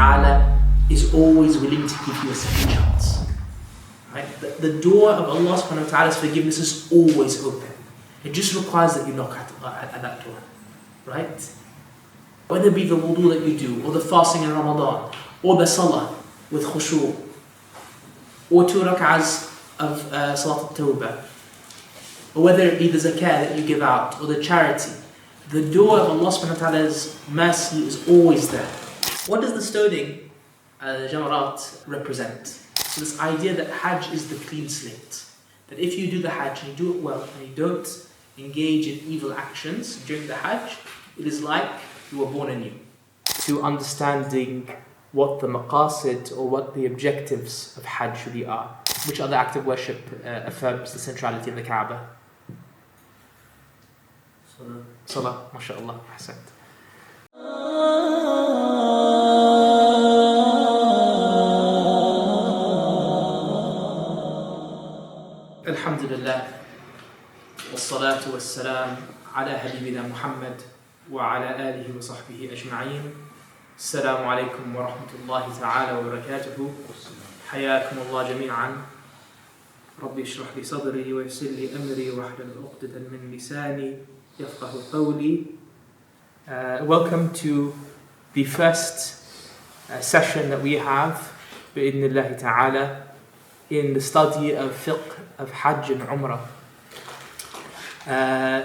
ta'ala is always willing to give you a second chance. Right? The door of Allah subhanahu wa ta'ala's forgiveness is always open. It just requires that you knock at that door. Right? Whether it be the wudu that you do, or the fasting in Ramadan, or the salah with khushu', or 2 rak'ahs of salat al-tawbah, or whether it be the zakah that you give out, or the charity, the door of Allah subhanahu wa ta'ala's mercy is always there. What does the stoning, jamarat, represent? So this idea that Hajj is the clean slate. That if you do the Hajj and you do it well, and you don't engage in evil actions during the Hajj, it is like you were born anew. To understanding what the maqasid or what the objectives of Hajj really are. Which other act of worship affirms the centrality of the Kaaba? Salah, mashallah, ahsant. Alhamdulillah, wassalatu wassalam ala habibina Muhammad wa ala alihi wa sahbihi ajma'een. Assalamu alaikum wa rahmatullahi ta'ala wa barakatuhu. حياكم الله جميعا. ربي اشرح لي صدري ويسر لي أمري واحلل عقدة من لساني يفقه قولي. Welcome to the first session that we have بإذن الله تعالى in the study of fiqh of Hajj and Umrah,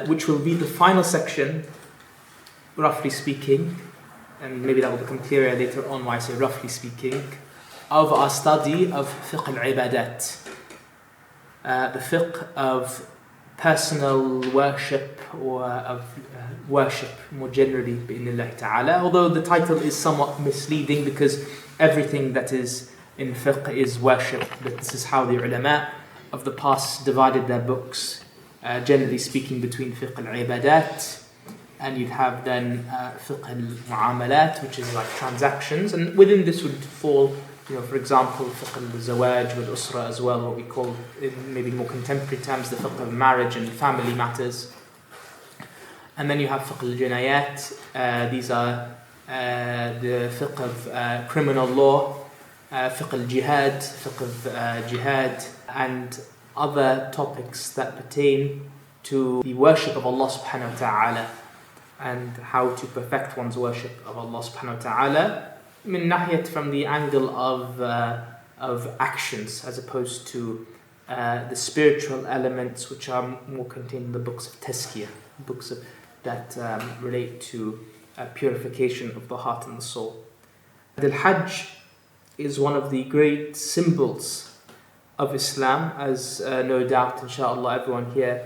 which will be the final section, roughly speaking, and maybe that will become clearer later on why I say roughly speaking, of our study of fiqh al-ibadat, the fiqh of personal worship or of worship more generally bi'idhnillahi ta'ala, although the title is somewhat misleading because everything that is in fiqh is worship, but this is how the ulama of the past divided their books, generally speaking, between fiqh al-ibadat, and you'd have then fiqh al-mu'amalat, which is like transactions, and within this would fall, for example, fiqh al-zawaj wal-usra as well, what we call in maybe more contemporary terms the fiqh of marriage and family matters. And then you have fiqh al-jinayat, these are the fiqh of criminal law, fiqh al-jihad, fiqh of jihad, and other topics that pertain to the worship of Allah subhanahu wa ta'ala and how to perfect one's worship of Allah subhanahu wa ta'ala min nahiyat, from the angle of actions as opposed to the spiritual elements which are more contained in the books of tazkiyah, books that relate to purification of the heart and the soul. The Hajj is one of the great symbols of Islam, as no doubt, inshallah, everyone here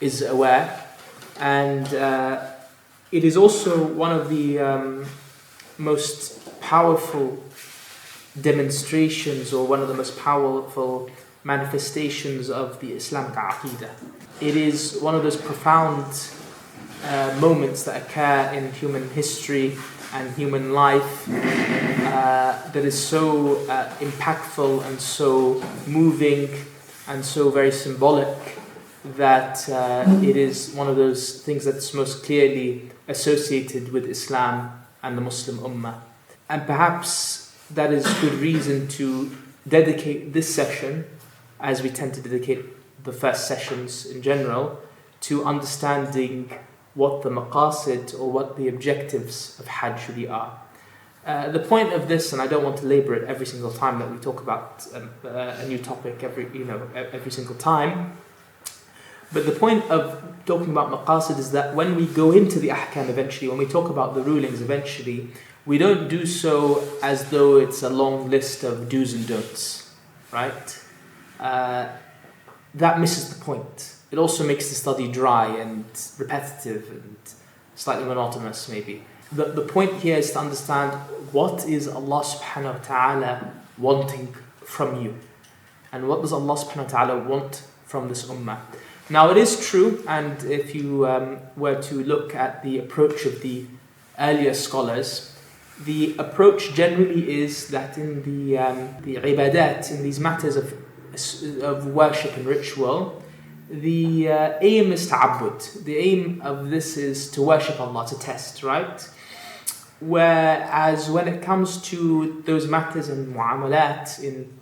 is aware. And it is also one of the most powerful demonstrations or one of the most powerful manifestations of the Islamic Aqidah. It is one of those profound moments that occur in human history and human life that is so impactful and so moving and so very symbolic that it is one of those things that's most clearly associated with Islam and the Muslim Ummah. And perhaps that is good reason to dedicate this session, as we tend to dedicate the first sessions in general, to understanding what the maqasid or what the objectives of Hajj really are. The point of this, and I don't want to labor it every single time that we talk about a new topic every single time, but the point of talking about maqasid is that when we go into the ahkam eventually, when we talk about the rulings eventually, we don't do so as though it's a long list of do's and don'ts, right? That misses the point. It also makes the study dry and repetitive and slightly monotonous maybe. The point here is to understand what is Allah subhanahu wa ta'ala wanting from you, and what does Allah subhanahu wa ta'ala want from this ummah. Now it is true, and if you were to look at the approach of the earlier scholars, the approach generally is that in the ibadat, in these matters of worship and ritual, the aim is ta'abbud. The aim of this is to worship Allah, to test, right? Whereas when it comes to those matters in mu'amalat, in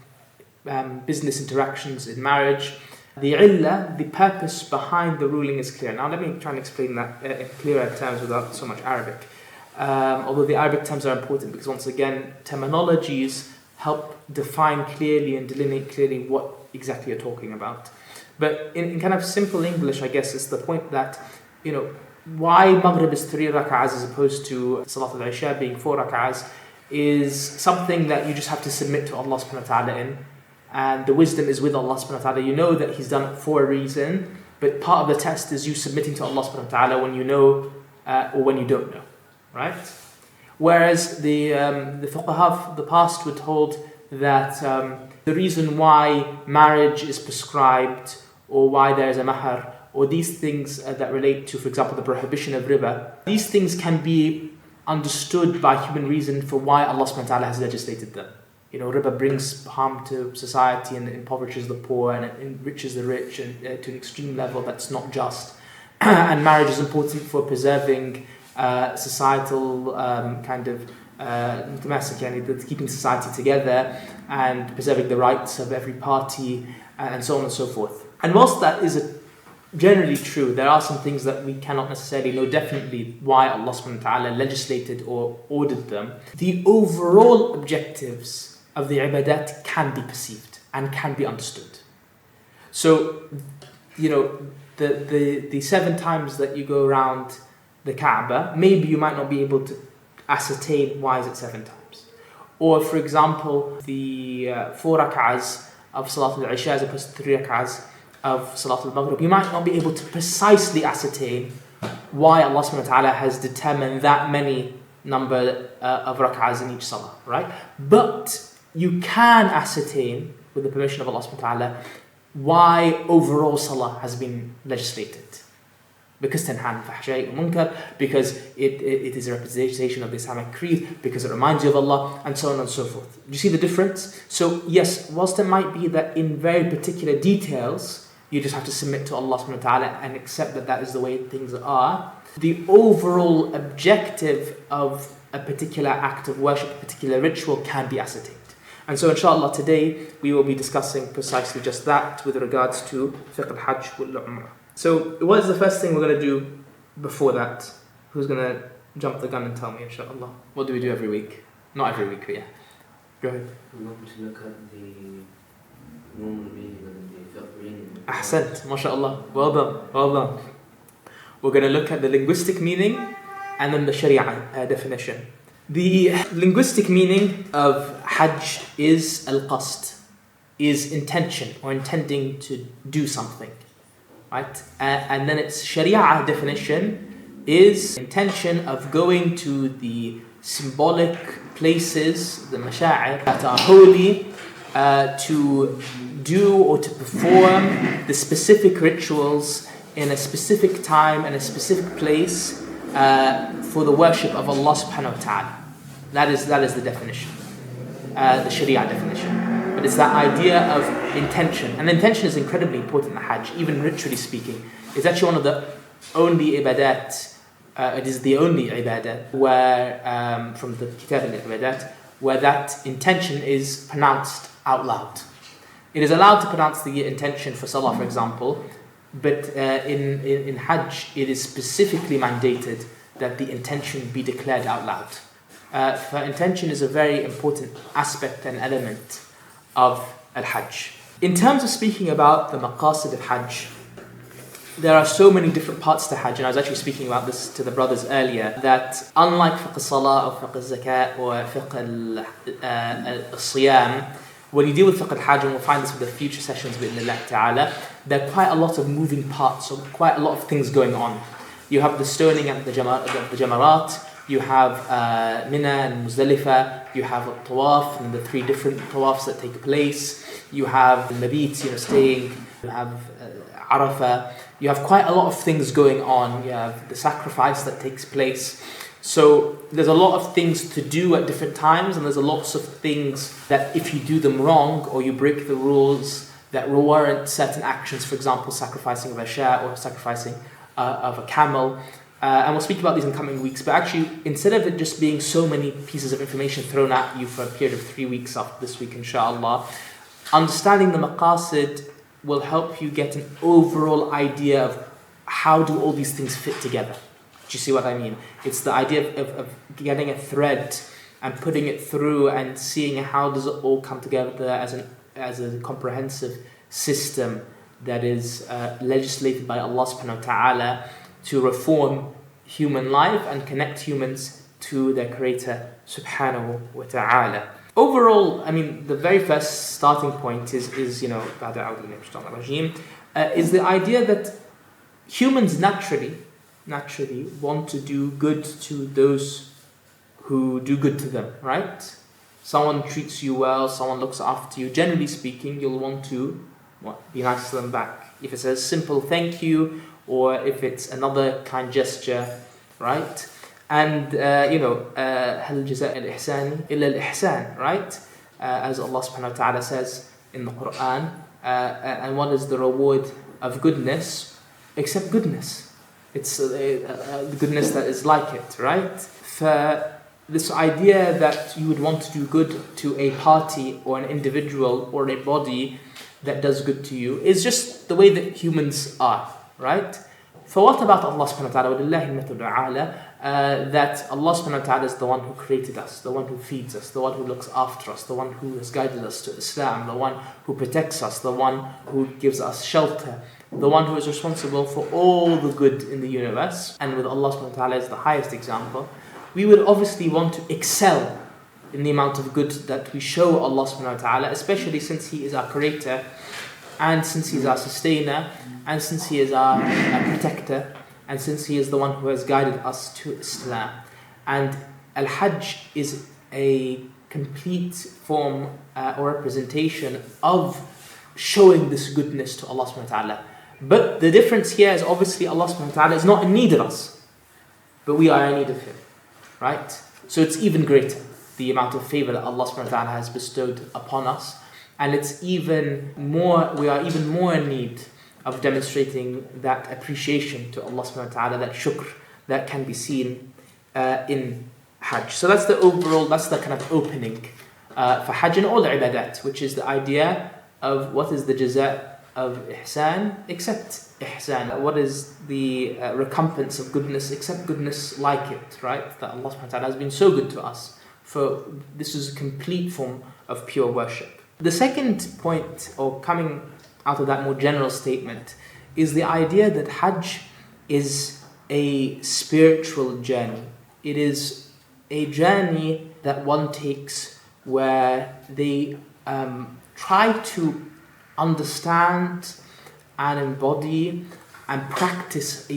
business interactions, in marriage, the illah, the purpose behind the ruling is clear. Now let me try and explain that in clearer terms without so much Arabic. Although the Arabic terms are important because once again, terminologies help define clearly and delineate clearly what exactly you're talking about. But in kind of simple English, I guess, it's the point that, why Maghrib is 3 rak'ahs as opposed to Salat al-Isha being 4 rak'ahs is something that you just have to submit to Allah subhanahu wa ta'ala in. And the wisdom is with Allah subhanahu wa ta'ala. You know that He's done it for a reason, but part of the test is you submitting to Allah subhanahu wa ta'ala when you know or when you don't know, right? Whereas the fuqaha of the past would hold that the reason why marriage is prescribed or why there is a mahar or these things that relate to, for example, the prohibition of riba, these things can be understood by human reason for why Allah subhanahu wa ta'ala has legislated them. Riba brings harm to society and impoverishes the poor and it enriches the rich and to an extreme level that's not just. And marriage is important for preserving societal keeping society together and preserving the rights of every party and so on and so forth. And whilst that is generally true, there are some things that we cannot necessarily know definitely why Allah subhanahu wa ta'ala legislated or ordered them. The overall objectives of the ibadat can be perceived and can be understood. So, the 7 times that you go around the Kaaba, maybe you might not be able to ascertain why is it 7 times. Or, for example, the 4 rak'ahs of Salat al-Isha as opposed to 3 rak'ahs of Salat al-Maghrib, you might not be able to precisely ascertain why Allah subhanahu wa ta'ala has determined that many number of rak'ahs in each salah, right? But you can ascertain, with the permission of Allah subhanahu wa ta'ala, why overall salah has been legislated. Because tanhan fahshay wa munkar, because it is a representation of the Islamic creed, because it reminds you of Allah, and so on and so forth. Do you see the difference? So yes, whilst it might be that in very particular details, you just have to submit to Allah subhanahu wa ta'ala and accept that that is the way things are, the overall objective of a particular act of worship, a particular ritual can be ascertained. And so inshallah today we will be discussing precisely just that with regards to Fiqh al-Hajj wal-Umrah. So what is the first thing we're going to do before that? Who's going to jump the gun and tell me, inshallah? What do we do every week? Not every week, but yeah. Go ahead. We want to look at the normal meaning of the fiqh meaning. Ahsant, mashallah. Well done, well done. We're going to look at the linguistic meaning and then the Sharia definition. The linguistic meaning of Hajj is al-qasd, is intention or intending to do something, right? And then its Sharia definition is intention of going to the symbolic places, the masha'ir, that are holy, to do or to perform the specific rituals in a specific time and a specific place for the worship of Allah subhanahu wa ta'ala. That is the definition, the Sharia definition. But it's that idea of intention. And intention is incredibly important in the Hajj, even ritually speaking. It's actually one of the only ibadat, it is the only ibadat where, from the Kitab al-Ibadat, where that intention is pronounced out loud. It is allowed to pronounce the intention for Salah, for example, but in Hajj, it is specifically mandated that the intention be declared out loud. For intention is a very important aspect and element of al-Hajj. In terms of speaking about the maqasid of Hajj, there are so many different parts to Hajj, and I was actually speaking about this to the brothers earlier, that unlike fiqh al-salah or fiqh al-zakat or fiqh al-siyam, when you deal with fiqh al-Hajj, and we'll find this with the future sessions bi'idhnillah ta'ala, there are quite a lot of moving parts, so quite a lot of things going on. You have the stoning at the Jamarat, you have Mina and Muzdalifah, you have Tawaf and the 3 different Tawafs that take place, you have Mabit, staying, you have Arafah, you have quite a lot of things going on, you have the sacrifice that takes place. So there's a lot of things to do at different times, and there's a lots of things that if you do them wrong or you break the rules that warrant certain actions, for example, sacrificing of a shah or sacrificing of a camel, And we'll speak about these in coming weeks. But actually, instead of it just being so many pieces of information thrown at you for a period of 3 weeks after this week, inshallah, understanding the maqasid will help you get an overall idea of how do all these things fit together. Do you see what I mean? It's the idea of getting a thread and putting it through and seeing how does it all come together as a comprehensive system that is legislated by Allah subhanahu wa ta'ala to reform human life and connect humans to their creator subhanahu wa ta'ala. Overall, I mean, the very first starting point is the idea that humans naturally want to do good to those who do good to them, right? Someone treats you well, someone looks after you. Generally speaking, you'll want to be nice to them back. If it's a simple thank you, or if it's another kind gesture, right? And هل جزاء الإحسان إلا الإحسان, right? As Allah subhanahu wa ta'ala says in the Quran, and what is the reward of goodness except goodness? It's the goodness that is like it, right? For this idea that you would want to do good to a party or an individual or a body that does good to you is just the way that humans are, right? For what about Allah subhanahu wa ta'ala? وَلِلَّهِ الْمَثَلُ الْأَعْلَى, that Allah subhanahu wa ta'ala is the one who created us, the one who feeds us, the one who looks after us, the one who has guided us to Islam, the one who protects us, the one who gives us shelter, the one who is responsible for all the good in the universe. And with Allah subhanahu wa ta'ala as the highest example, we would obviously want to excel in the amount of good that we show Allah subhanahu wa ta'ala, especially since He is our creator, and since He is our sustainer, and since He is our protector, and since He is the one who has guided us to Islam. And Al-Hajj is a complete form or representation of showing this goodness to Allah subhanahu wa ta'ala. But the difference here is obviously Allah subhanahu wa ta'ala is not in need of us, but we are in need of Him, right? So it's even greater, the amount of favor that Allah subhanahu wa ta'ala has bestowed upon us. And it's even more, we are even more in need of demonstrating that appreciation to Allah subhanahu wa ta'ala, that shukr that can be seen in Hajj. So that's the overall, that's the kind of opening for Hajj and all the ibadat, which is the idea of what is the jaza of ihsan except ihsan. What is the recompense of goodness except goodness like it, right? That Allah subhanahu wa ta'ala has been so good to us. For this is a complete form of pure worship. The second point, or coming out of that more general statement, is the idea that Hajj is a spiritual journey. It is a journey that one takes where they try to understand and embody and practice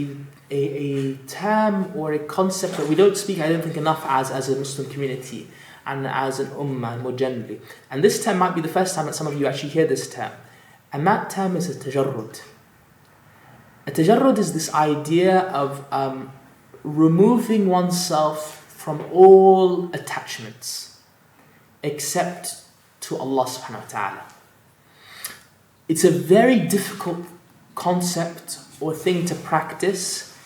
a term or a concept that we don't speak, I don't think, enough as a Muslim community and as an ummah more generally. And this term might be the first time that some of you actually hear this term. And that term is a tajarrud. A tajarrud is this idea of removing oneself from all attachments except to Allah subhanahu wa ta'ala. It's a very difficult concept or thing to practice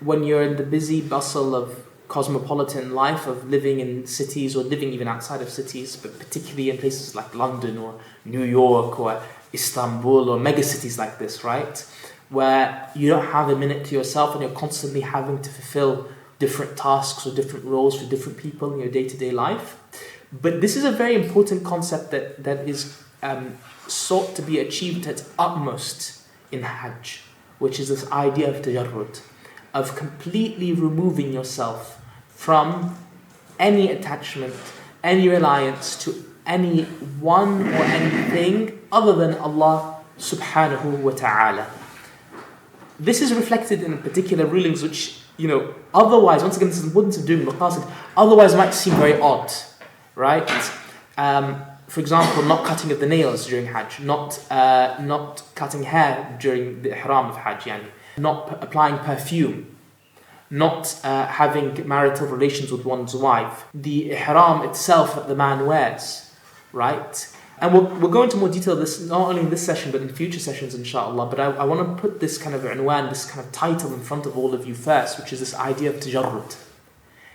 when you're in the busy bustle of cosmopolitan life, of living in cities or living even outside of cities, but particularly in places like London or New York or Istanbul or megacities like this, right? Where you don't have a minute to yourself and you're constantly having to fulfill different tasks or different roles for different people in your day-to-day life. But this is a very important concept that is sought to be achieved at utmost in Hajj, which is this idea of tajarrud, of completely removing yourself from any attachment, any reliance to anyone or anything other than Allah subhanahu wa ta'ala. This is reflected in particular rulings which, otherwise, once again, this is the importance of doing maqasid, otherwise might seem very odd, right? For example, not cutting of the nails during Hajj, not cutting hair during the ihram of Hajj, not applying perfume, not having marital relations with one's wife, the ihram itself that the man wears, right? And we'll go into more detail this not only in this session but in future sessions inshallah. But I want to put this kind of unwan, this kind of title in front of all of you first, which is this idea of tajarrud.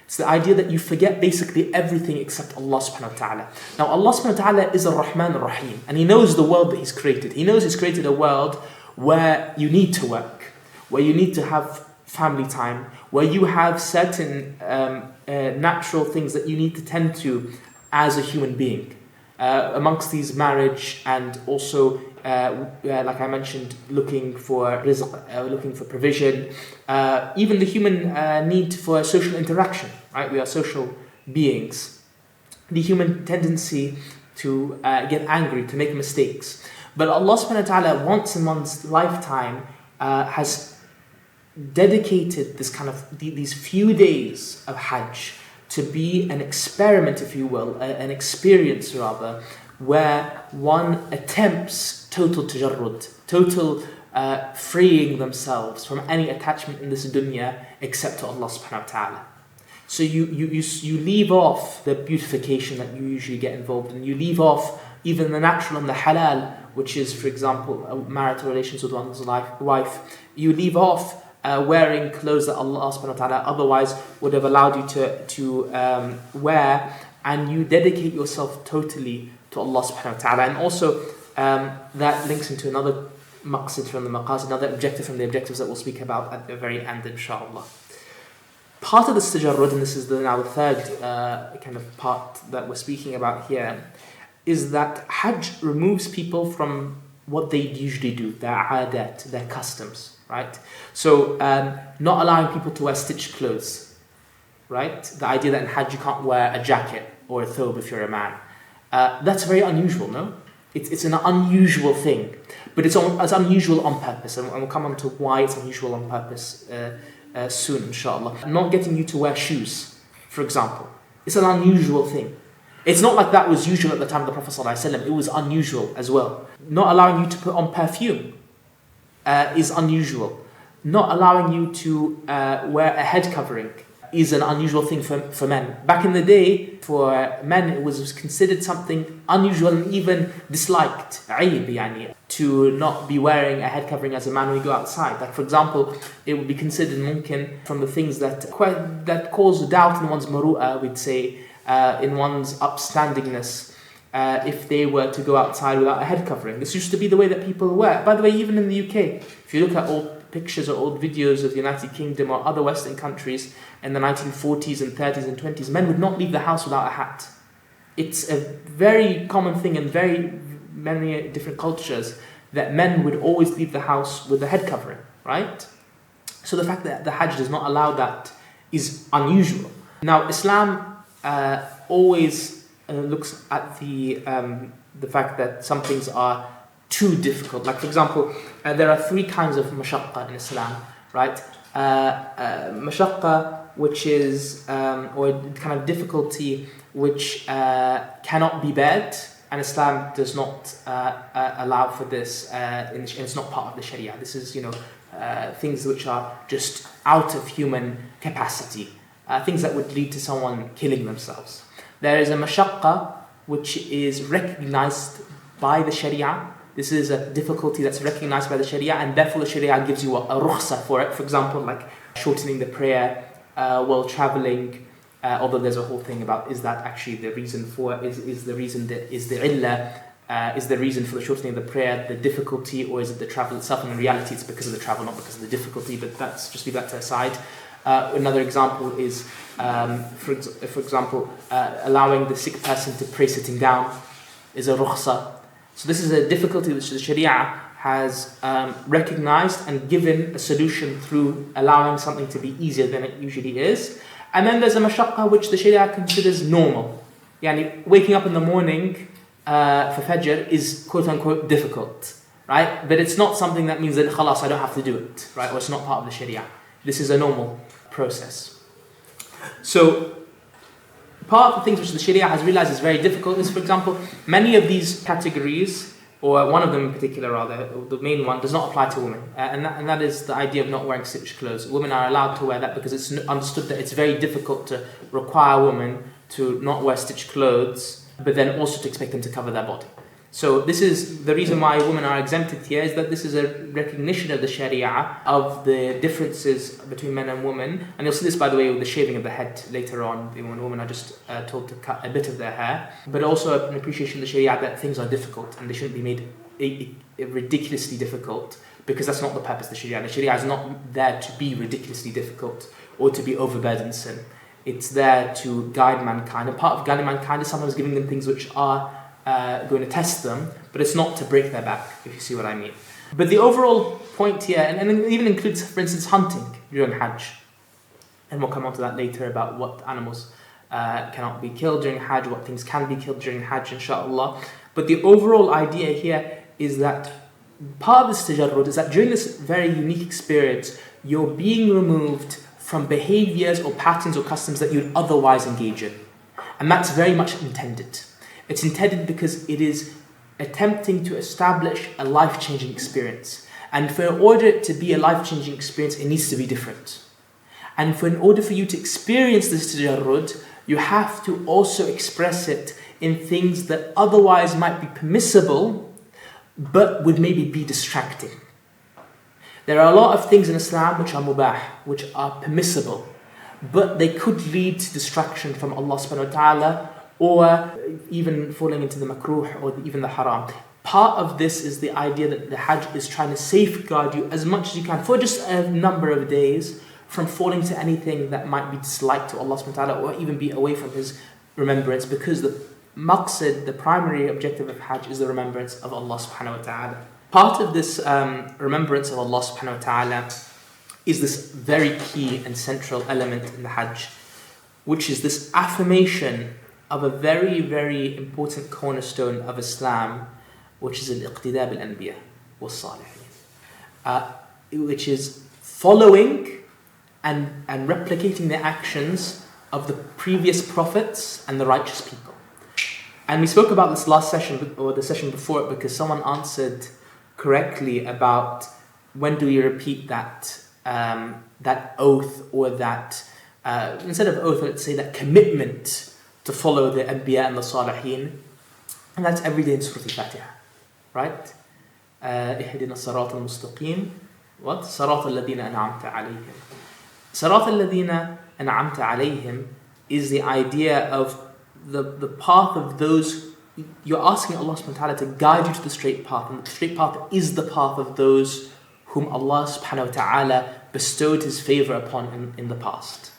It's the idea that you forget basically everything except Allah subhanahu wa ta'ala. Now Allah subhanahu wa ta'ala is Ar-Rahman Ar-Rahim, and He knows the world that He's created. He knows He's created a world where you need to work, where you need to have family time, where you have certain natural things that you need to tend to as a human being. Amongst these, marriage, and also like I mentioned, looking for rizq, looking for provision, even the human need for social interaction, right? We are social beings. The human tendency to get angry, to make mistakes. But Allah subhanahu wa ta'ala once in one's lifetime has dedicated this kind of these few days of Hajj to be an experiment, if you will, an experience rather, where one attempts total tajarrud, total freeing themselves from any attachment in this dunya except to Allah subhanahu wa ta'ala. So you leave off the beautification that you usually get involved in. You leave off even the natural and the halal, which is, for example, marital relations with one's wife. You leave off wearing clothes that Allah subhanahu wa ta'ala otherwise would have allowed you to wear, and you dedicate yourself totally to Allah subhanahu wa ta'ala. And also that links into another maqsid from the maqasid, another objective from the objectives that we'll speak about at the very end inshallah. Part of this tajarrud, and this is now the third kind of part that we're speaking about here, is that Hajj removes people from what they usually do, their aadat, their customs, right? So not allowing people to wear stitched clothes, right? The idea that in Hajj you can't wear a jacket or a thobe if you're a man. That's very unusual, no? It's an unusual thing, but it's unusual on purpose, and we'll come on to why it's unusual on purpose soon, inshallah. Not getting you to wear shoes, for example. It's an unusual thing. It's not like that was usual at the time of the Prophet ﷺ. It was unusual as well. Not allowing you to put on perfume is unusual. Not allowing you to wear a head covering is an unusual thing for men. Back in the day, for men, it was considered something unusual and even disliked. عيب يعني, to not be wearing a head covering as a man when you go outside. Like, for example, it would be considered mumkin from the things that cause doubt in one's maru'ah, we'd say, in one's upstandingness, if they were to go outside without a head covering. This used to be the way that people wear. By the way, even in the UK, if you look at old pictures or old videos of the United Kingdom or other Western countries in the 1940s and 30s and 20s, men would not leave the house without a hat. It's a very common thing in many different cultures that men would always leave the house with a head covering, right? So the fact that the Hajj does not allow that is unusual. Now, Islam always looks at the fact that some things are too difficult. Like, for example, there are three kinds of mashaqqa in Islam, right? Mashaqqa, which is, or kind of difficulty which cannot be bared, and Islam does not allow for this, and it's not part of the Sharia. This is, things which are just out of human capacity, things that would lead to someone killing themselves. There is a mashaqqa which is recognized by the Sharia. This is a difficulty that's recognized by the Sharia, and therefore the Sharia gives you a rukhsa for it. For example, like shortening the prayer while traveling, although there's a whole thing about is that actually the reason for it, is the reason for the shortening of the prayer the difficulty, or is it the travel itself? And in reality it's because of the travel, not because of the difficulty, but that's just leave that to the side. Another example is, for example, allowing the sick person to pray sitting down is a rukhsa. So this is a difficulty which the Sharia has recognized and given a solution through allowing something to be easier than it usually is. And then there's a mashaqqa which the Sharia considers normal. Yani, waking up in the morning for Fajr is quote-unquote difficult, right? But it's not something that means that khalas, I don't have to do it, right? Or it's not part of the Sharia. This is a normal process. So part of the things which the Sharia has realized is very difficult is, for example, many of these categories, or one of them in particular rather, the main one, does not apply to women. And that is the idea of not wearing stitched clothes. Women are allowed to wear that because it's understood that it's very difficult to require women to not wear stitched clothes, but then also to expect them to cover their body. So this is the reason why women are exempted here, is that this is a recognition of the Sharia of the differences between men and women. And you'll see this, by the way, with the shaving of the head later on, when women are just told to cut a bit of their hair. But also an appreciation of the Sharia that things are difficult and they shouldn't be made ridiculously difficult, because that's not the purpose of the Sharia. The Sharia is not there to be ridiculously difficult or to be overburdensome. It's there to guide mankind. And part of guiding mankind is sometimes giving them things which are going to test them, but it's not to break their back, if you see what I mean. But the overall point here, and it even includes, for instance, hunting during Hajj. And we'll come on to that later about what animals cannot be killed during Hajj, what things can be killed during Hajj, inshallah. But the overall idea here is that part of this tajarrud is that during this very unique experience, you're being removed from behaviors or patterns or customs that you'd otherwise engage in. And that's very much intended. It's intended because it is attempting to establish a life-changing experience. And for in order it to be a life-changing experience, it needs to be different. And in order for you to experience this tajarrud, you have to also express it in things that otherwise might be permissible, but would maybe be distracting. There are a lot of things in Islam which are mubah, which are permissible, but they could lead to distraction from Allah subhanahu wa ta'ala, or even falling into the makruh or even the haram. Part of this is the idea that the Hajj is trying to safeguard you as much as you can for just a number of days from falling to anything that might be disliked to Allah subhanahu wa ta'ala, or even be away from His remembrance, because the maqsid, the primary objective of Hajj, is the remembrance of Allah subhanahu wa ta'ala. Part of this remembrance of Allah subhanahu wa ta'ala is this very key and central element in the Hajj, which is this affirmation of a very, very important cornerstone of Islam, which is al-iqtida bil-anbiya wal-salihin, which is following and replicating the actions of the previous prophets and the righteous people. And we spoke about this last session, or the session before it, because someone answered correctly about when do we repeat that oath, or that instead of oath, let's say that commitment to follow the Anbiya and the Salihin. And that's every day in Surah Al-Fatiha, right? اهدنا الصراط المستقيم. What? صراط الذين أنعمت عليهم. صراط الذين أنعمت عليهم is the idea of the path of those. You're asking Allah subhanahu wa ta'ala to guide you to the straight path, and the straight path is the path of those whom Allah subhanahu wa ta'ala bestowed His favor upon in the past.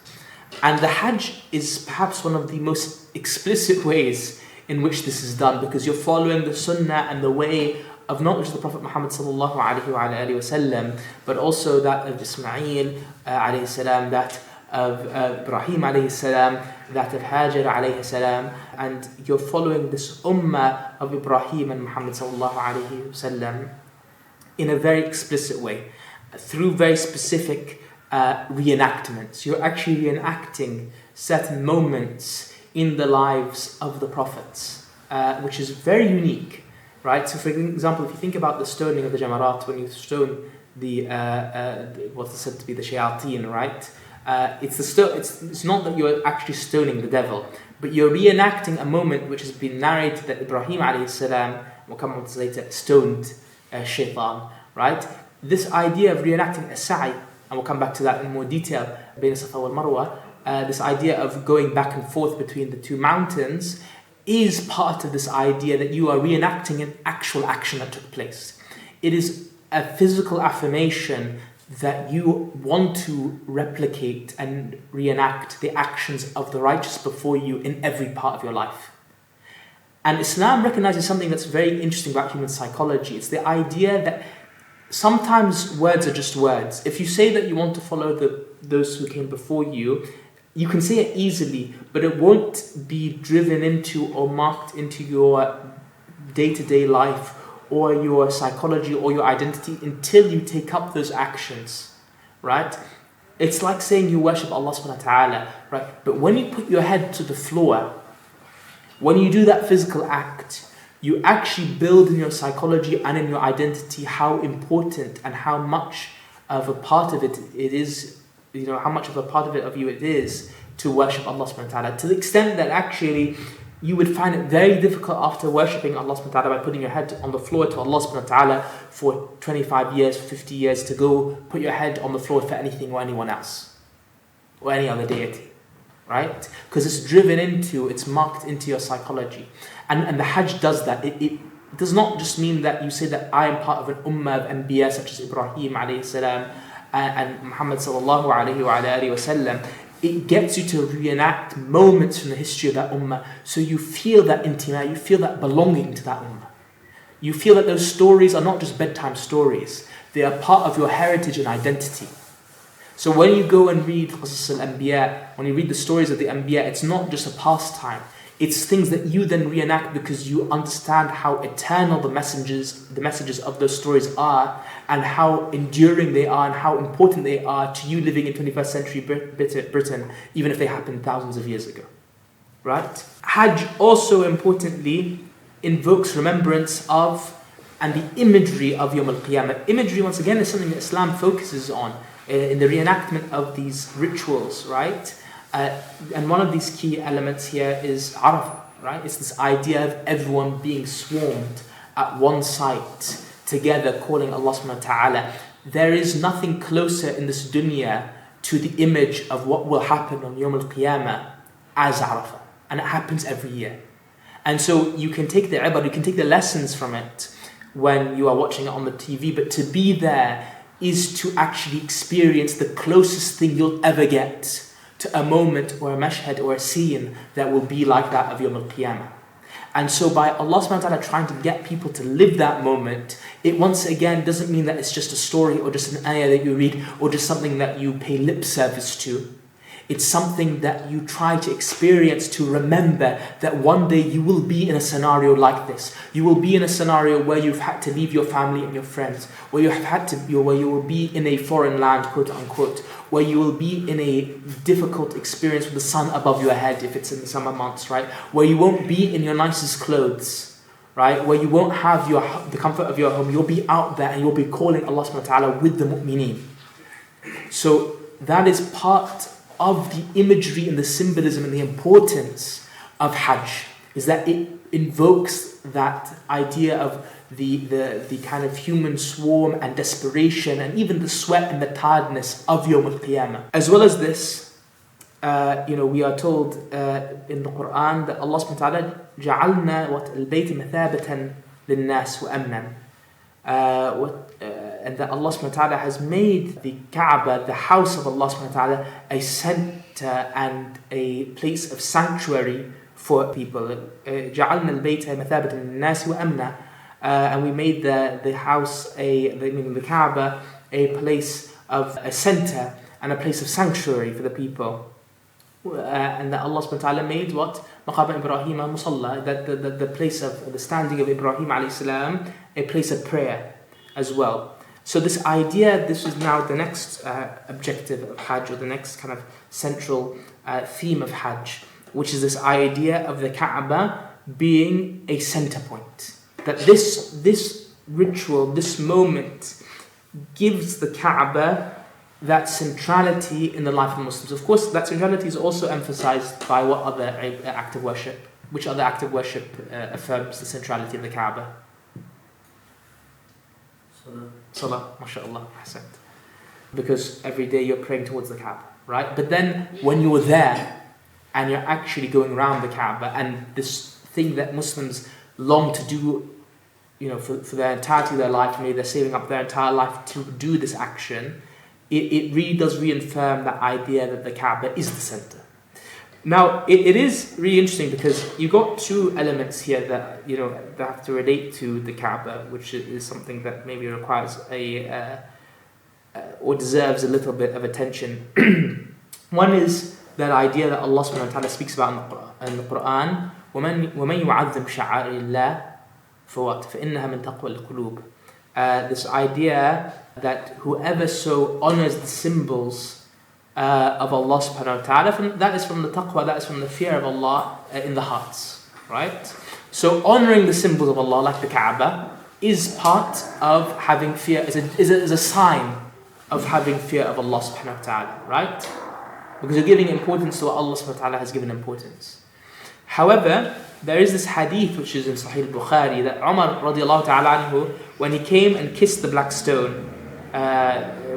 And the Hajj is perhaps one of the most explicit ways in which this is done, because you're following the sunnah and the way of not just the Prophet Muhammad sallallahu alaihi wasallam, but also that of Ismail alayhi salam, that of Ibrahim alayhi salam, that of Hajar alayhi salam, and you're following this ummah of Ibrahim and Muhammad sallallahu alaihi wasallam in a very explicit way, through very specific reenactments. You're actually reenacting certain moments in the lives of the prophets, which is very unique, right? So for example, if you think about the stoning of the Jamarat, when you stone the what's said to be the shayateen, right? It's not that you're actually stoning the devil, but you're reenacting a moment which has been narrated that Ibrahim alayhi salam, we'll come on to this later, stoned shaitan, right? This idea of reenacting a sa'i, and we'll come back to that in more detail, Bain Safa wal Marwa, this idea of going back and forth between the two mountains is part of this idea that you are reenacting an actual action that took place. It is a physical affirmation that you want to replicate and reenact the actions of the righteous before you in every part of your life. And Islam recognizes something that's very interesting about human psychology. It's the idea that sometimes words are just words. If you say that you want to follow those who came before you, you can say it easily, but it won't be driven into or marked into your day-to-day life or your psychology or your identity until you take up those actions, right? It's like saying you worship Allah subhanahu wa ta'ala, right? But when you put your head to the floor, when you do that physical act, you actually build in your psychology and in your identity how important and how much of a part of it is, how much of a part of you it is to worship Allah subhanahu wa ta'ala, to the extent that actually you would find it very difficult after worshipping Allah subhanahu wa ta'ala by putting your head on the floor to Allah subhanahu wa ta'ala for 25 years, 50 years, to go put your head on the floor for anything or anyone else, or any other deity, right? Because it's marked into your psychology. And the Hajj does that. It does not just mean that you say that I am part of an ummah of anbiya such as Ibrahim alayhi salam and Muhammad sallallahu alayhi wa alihi wa sallam. It gets you to reenact moments from the history of that ummah, so you feel that intima, you feel that belonging to that ummah. You feel that those stories are not just bedtime stories, they are part of your heritage and identity. So when you go and read Qasas al-Anbiya, when you read the stories of the Anbiya, it's not just a pastime, it's things that you then reenact because you understand how eternal the messages of those stories are, and how enduring they are, and how important they are to you living in 21st century Britain, even if they happened thousands of years ago. Right? Hajj also importantly invokes remembrance of and the imagery of Yawm al-Qiyamah. Imagery, once again, is something that Islam focuses on in the reenactment of these rituals, right? And one of these key elements here is Arafah, right? It's this idea of everyone being swarmed at one site together, calling Allah subhanahu wa ta'ala. There is nothing closer in this dunya to the image of what will happen on Yawm al-Qiyamah as Arafah. And it happens every year. And so you can take the ibadah, you can take the lessons from it when you are watching it on the TV, but to be there is to actually experience the closest thing you'll ever get to a moment or a mashhad or a scene that will be like that of Yawm al-Qiyamah. And so by Allah subhanahu wa ta'ala trying to get people to live that moment, it once again doesn't mean that it's just a story or just an ayah that you read or just something that you pay lip service to. It's something that you try to experience, to remember that one day you will be in a scenario like this. You will be in a scenario where you've had to leave your family and your friends, where you will be in a foreign land, quote unquote, where you will be in a difficult experience with the sun above your head if it's in the summer months, right? Where you won't be in your nicest clothes, right? Where you won't have the comfort of your home. You'll be out there and you'll be calling Allah subhanahu wa ta'ala with the mu'mineen. So that is part of the imagery and the symbolism and the importance of Hajj, is that it invokes that idea of the kind of human swarm and desperation and even the sweat and the tiredness of Yawm al-Qiyamah. As well as this, we are told in the Quran that Allah subhanahu wa ta'ala جعلنا البيت مثابة للناس وأمنا, and that Allah subhanahu wa ta'ala has made the Kaaba, the house of Allah subhanahu wa ta'ala, a center and a place of sanctuary for people. جعلنا البيت مثابة للناس وأمنا, and we made the house, the Kaaba, a place of a center and a place of sanctuary for the people. And that Allah subhanahu wa ta'ala made what? Maqam Ibrahim Musalla, that the place of the standing of Ibrahim alayhi salam, a place of prayer as well. So this idea, this is now the next objective of Hajj, or the next kind of central theme of Hajj, which is this idea of the Kaaba being a center point. That this ritual, this moment, gives the Kaaba that centrality in the life of Muslims. Of course, that centrality is also emphasized by what other act of worship? Which other act of worship affirms the centrality of the Kaaba? Salah, mashallah, ahsant. Because every day you're praying towards the Kaaba, right? But then when you're there and you're actually going around the Kaaba, and this thing that Muslims long to do, for their entirety of their life, maybe they're saving up their entire life to do this action, it really does reaffirm that idea that the Kaaba is the center. Now, it is really interesting because you've got two elements here that that have to relate to the Kaaba, which is something that maybe requires or deserves a little bit of attention. One is that idea that Allah subhanahu wa ta'ala speaks about in the Quran, وَمَنْ يُعَظِّمْ شَعَائِرِ اللَّهِ فَإِنَّهَا مِنْ تَقْوَى الْقُلُوبِ. This idea that whoever so honors the symbols of Allah subhanahu wa ta'ala, that is from the taqwa, that is from the fear of Allah in the hearts, right? So honoring the symbols of Allah, like the Kaaba, is part of having fear, is a sign of having fear of Allah subhanahu wa ta'ala, right? Because you're giving importance to what Allah subhanahu wa ta'ala has given importance. However, there is this hadith which is in Sahih al-Bukhari that Umar radiallahu ta'ala anhu, when he came and kissed the black stone,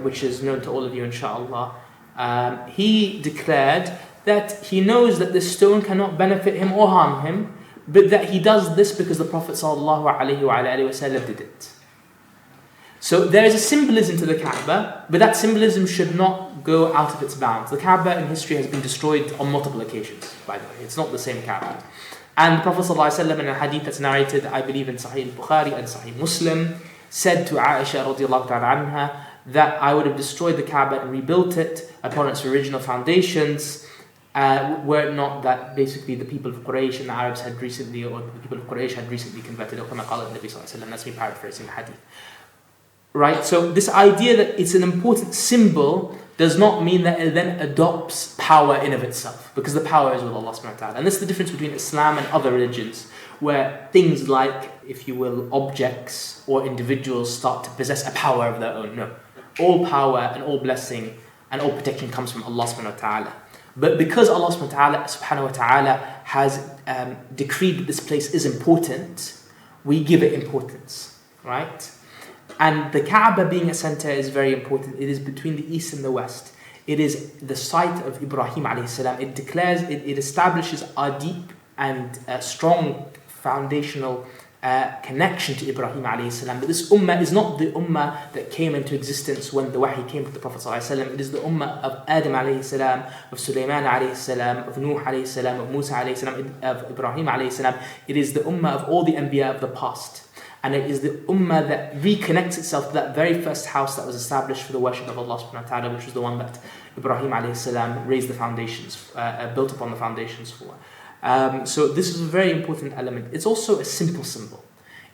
which is known to all of you inshallah, he declared that he knows that this stone cannot benefit him or harm him, but that he does this because the Prophet sallallahu alaihi wasallam did it. So there is a symbolism to the Kaaba, but that symbolism should not go out of its bounds. The Kaaba in history has been destroyed on multiple occasions, by the way. It's not the same Kaaba. And the Prophet ﷺ in a hadith that's narrated, I believe in Sahih al-Bukhari and Sahih Muslim, said to Aisha radiallahu ta'ala anha that I would have destroyed the Kaaba and rebuilt it upon its original foundations, were it not that basically the people of Quraysh and the Arabs had recently, or the people of Quraysh had recently converted. That's me paraphrasing the hadith. Right, so this idea that it's an important symbol does not mean that it then adopts power in of itself, because the power is with Allah subhanahu wa ta'ala. And this is the difference between Islam and other religions, where things like, if you will, objects or individuals start to possess a power of their own. No. All power and all blessing and all protection comes from Allah subhanahu wa ta'ala. But because Allah subhanahu wa ta'ala has decreed that this place is important, we give it importance, right? And the Kaaba being a center is very important. It is between the east and the west. It is the site of Ibrahim alayhi salam. It declares, it establishes a deep and strong foundational connection to Ibrahim alayhi salam. But this ummah is not the ummah that came into existence when the wahi came to the Prophet sallallahu alaihi wasallam. It is the ummah of Adam alayhi salam, of Sulaiman alayhi salam, of Nuh alayhi salam, of Musa alayhi salam, of Ibrahim alayhi salam. It is the ummah of all the anbiya of the past. And it is the ummah that reconnects itself to that very first house that was established for the worship of Allah subhanahu wa ta'ala, which was the one that Ibrahim alayhi salam raised the foundations, built upon the foundations for. So this is a very important element. It's also a simple symbol.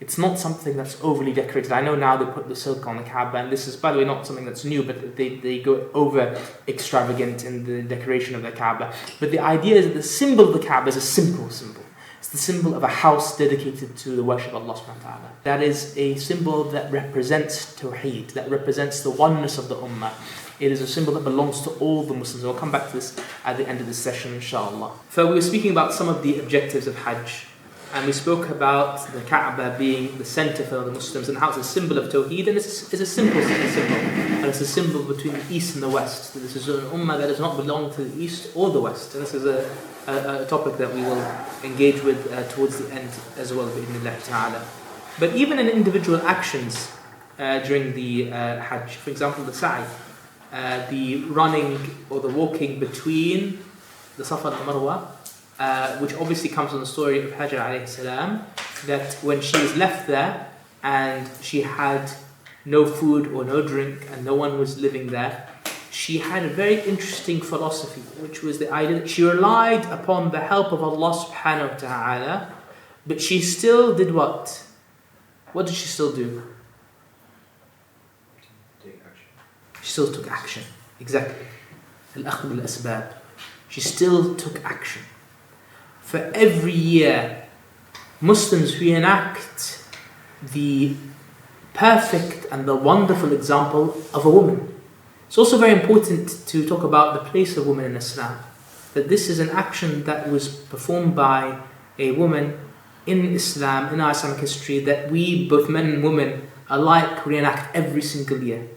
It's not something that's overly decorated. I know now they put the silk on the Kaaba, and this is, by the way, not something that's new, but they go over extravagant in the decoration of the Kaaba. But the idea is that the symbol of the Kaaba is a simple symbol. It's the symbol of a house dedicated to the worship of Allah subhanahu wa ta'ala. That is a symbol that represents Tawheed, that represents the oneness of the Ummah. It is a symbol that belongs to all the Muslims. We'll come back to this at the end of this session, inshallah. So we were speaking about some of the objectives of Hajj. And we spoke about the Kaaba being the center for the Muslims and how it's a symbol of Tawheed. And it's a simple symbol. And it's a symbol between the East and the West. This is an Ummah that does not belong to the East or the West. And this is a topic that we will engage with towards the end as well, bi'idhnillah ta'ala. But even in individual actions during the Hajj, for example, the sa'i, the running or the walking between the Safa and the Marwa, which obviously comes from the story of Hajar alayhi salam, that when she was left there and she had no food or no drink and no one was living there, she had a very interesting philosophy, which was the idea that she relied upon the help of Allah subhanahu wa ta'ala, but she still did what? What did she still do? Take action. She still took action. Exactly. Al-akhd bil-asbab. She still took action. For every year, Muslims reenact the perfect and the wonderful example of a woman. It's also very important to talk about the place of women in Islam. That this is an action that was performed by a woman in Islam, in our Islamic history, that we, both men and women, alike reenact every single year.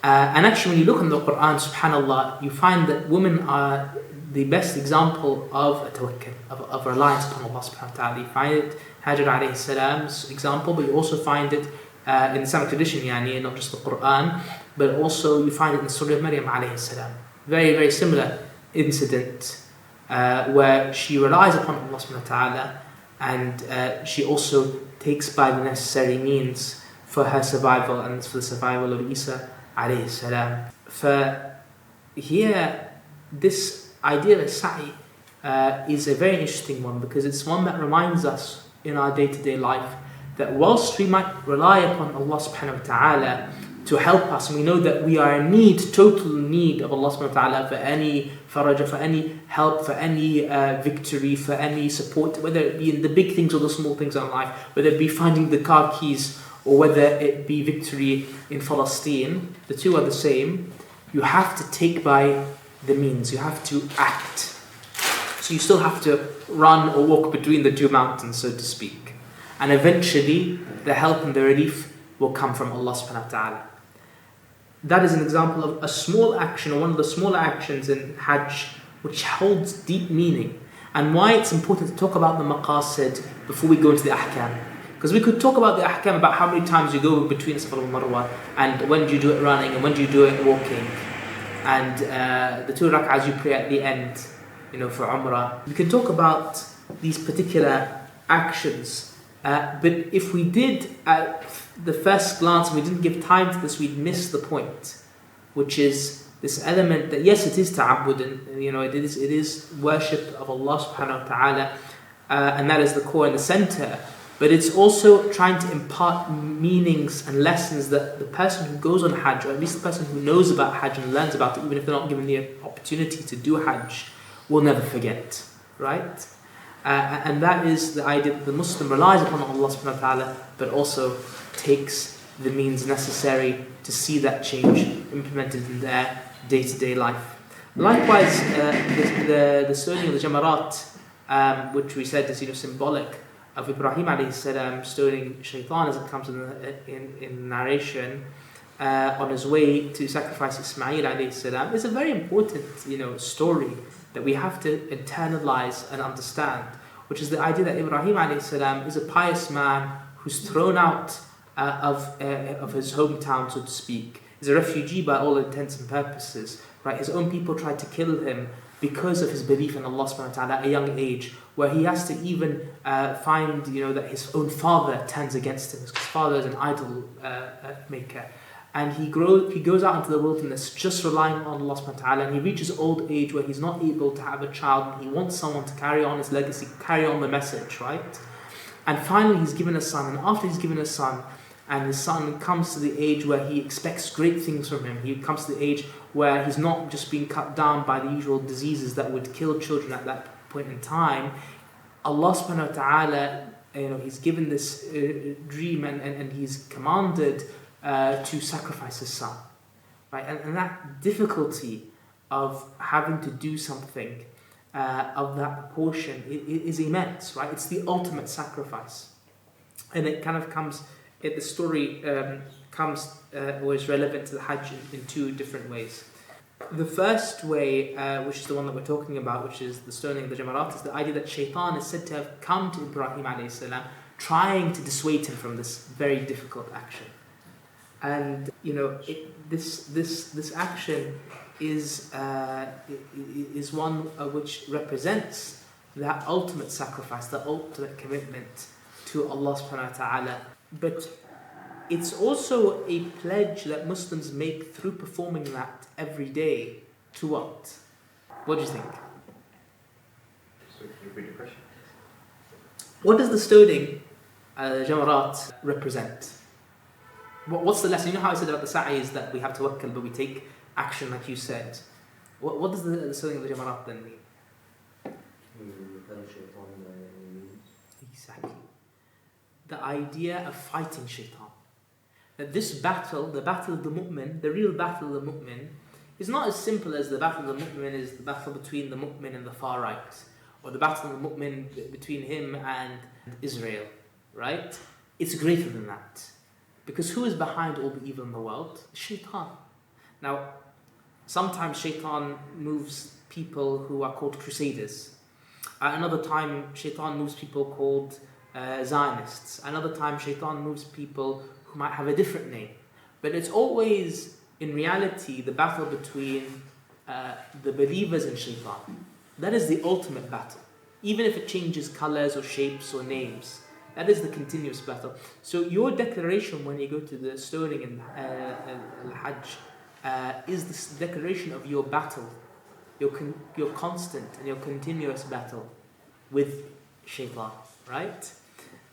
And actually when you look in the Quran, subhanAllah, you find that women are the best example of a tawakkul, of reliance upon Allah subhanahu wa ta'ala. You find it, Hajar alayhi salam's example, but you also find it in Islamic tradition, yani, not just the Quran, but also you find it in the story of Maryam alayhi salam. Very, very similar incident where she relies upon Allah subhanahu wa ta'ala, and she also takes by the necessary means for her survival and for the survival of Isa alayhi salam. For here, this idea of sa'i is a very interesting one, because it's one that reminds us in our day-to-day life that whilst we might rely upon Allah subhanahu wa ta'ala to help us, and we know that we are in need, total need of Allah subhanahu wa ta'ala for any faraja, for any help, for any victory, for any support, whether it be in the big things or the small things in life, whether it be finding the car keys or whether it be victory in Palestine, the two are the same. You have to take by the means, you have to act. So you still have to run or walk between the two mountains, so to speak. And eventually, the help and the relief will come from Allah subhanahu wa ta'ala. That is an example of a small action, or one of the smaller actions in Hajj, which holds deep meaning. And why it's important to talk about the maqasid before we go into the ahkam. Because we could talk about the ahkam, about how many times you go between Safa and Marwa, and when do you do it running, and when do you do it walking, and the 2 rak'ahs you pray at the end, for Umrah. We can talk about these particular actions, but if we did at the first glance, we didn't give time to this, we'd miss the point, which is this element that yes, it is ta'abbud, and it is worship of Allah subhanahu wa ta'ala, and that is the core and the center. But it's also trying to impart meanings and lessons that the person who goes on Hajj, or at least the person who knows about Hajj and learns about it, even if they're not given the opportunity to do Hajj, will never forget, right? And that is the idea that the Muslim relies upon Allah subhanahu wa ta'ala, but also takes the means necessary to see that change implemented in their day-to-day life. Likewise, the stoning of the Jamarat, which we said is symbolic of Ibrahim alayhi salam stoning Shaitan, as it comes in narration, on his way to sacrifice Ismail alayhi salam, is a very important story that we have to internalize and understand, which is the idea that Ibrahim alayhi salam is a pious man who's thrown out of his hometown, so to speak. He's a refugee by all intents and purposes, right? His own people tried to kill him because of his belief in Allah subhanahu wa ta'ala at a young age, where he has to even find that his own father turns against him. His father is an idol maker. And he goes out into the wilderness just relying on Allah subhanahu wa ta'ala, and he reaches old age where he's not able to have a child, and he wants someone to carry on his legacy, carry on the message, right? And finally he's given a son, and after he's given a son, and his son comes to the age where he expects great things from him. He comes to the age where he's not just being cut down by the usual diseases that would kill children at that point in time. Allah subhanahu wa ta'ala, he's given this dream, and he's commanded to sacrifice his son. Right? And that difficulty of having to do something of that proportion is immense, right? It's the ultimate sacrifice. And it kind of comes... the story comes or is relevant to the Hajj in two different ways. The first way, which is the one that we're talking about, which is the stoning of the Jamarat, is the idea that Shaitan is said to have come to Ibrahim alayhi salam, trying to dissuade him from this very difficult action. And this action is one which represents that ultimate sacrifice, the ultimate commitment to Allah subhanahu wa ta'ala. But it's also a pledge that Muslims make through performing that every day to what? What do you think? So can you repeat the question? What does the stoning, Jamarat, represent? What's the lesson? You know how I said about the sa'i is that we have tawakkul, but we take action like you said. What does the stoning of the Jamarat then mean? Exactly. The idea of fighting shaitan. That this battle, the battle of the mu'min, the real battle of the mu'min, is not as simple as the battle of the mu'min is the battle between the mu'min and the far right, or the battle of the mu'min between him and Israel, right? It's greater than that. Because who is behind all the evil in the world? Shaitan. Now, sometimes shaitan moves people who are called crusaders. At another time, shaitan moves people called Zionists. Another time, shaitan moves people who might have a different name. But it's always, in reality, the battle between the believers and shaitan. That is the ultimate battle. Even if it changes colors or shapes or names, that is the continuous battle. So your declaration when you go to the stoning in Hajj is this declaration of your battle, your constant and your continuous battle with shaitan, right?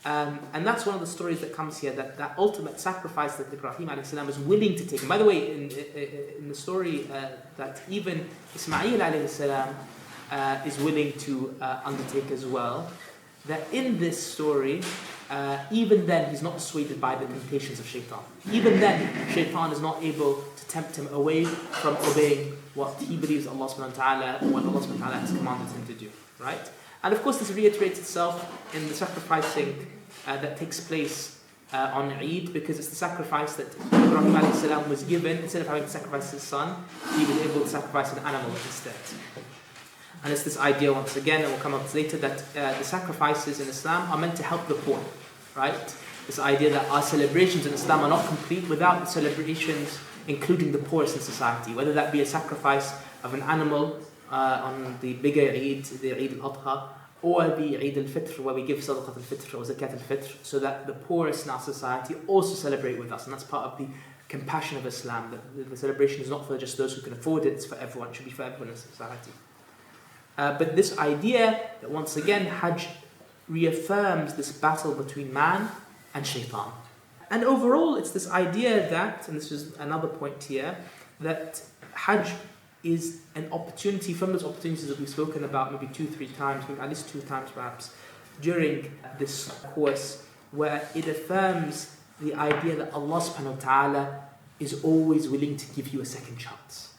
And that's one of the stories that comes here, that ultimate sacrifice that Ibrahim alayhi salam is willing to take. And by the way, in the story, that even Ismail alayhi salam is willing to undertake as well, that in this story, even then he's not dissuaded by the temptations of shaitan. Even then, shaitan is not able to tempt him away from obeying what he believes Allah subhanahu wa ta'ala, what Allah subhanahu wa ta'ala has commanded him to do. right? And of course this reiterates itself in the sacrificing that takes place on Eid, because it's the sacrifice that Ibrahim alayhi salam was given. Instead of having to sacrifice his son, he was able to sacrifice an animal instead. And it's this idea, once again, and we'll come up to later, that the sacrifices in Islam are meant to help the poor, right? This idea that our celebrations in Islam are not complete without the celebrations including the poorest in society, whether that be a sacrifice of an animal on the bigger Eid, the Eid al-Adha, or the Eid al-Fitr, where we give Sadaqah al-Fitr or Zakat al-Fitr, so that the poorest in our society also celebrate with us. And that's part of the compassion of Islam, that the celebration is not for just those who can afford it, it's for everyone, it should be for everyone in society. But this idea that, once again, Hajj reaffirms this battle between man and shaitan. And overall, it's this idea that, and this is another point here, that Hajj is an opportunity, from those opportunities that we've spoken about maybe 2-3 times, maybe at least 2 times perhaps, during this course, where it affirms the idea that Allah subhanahu wa ta'ala is always willing to give you a second chance.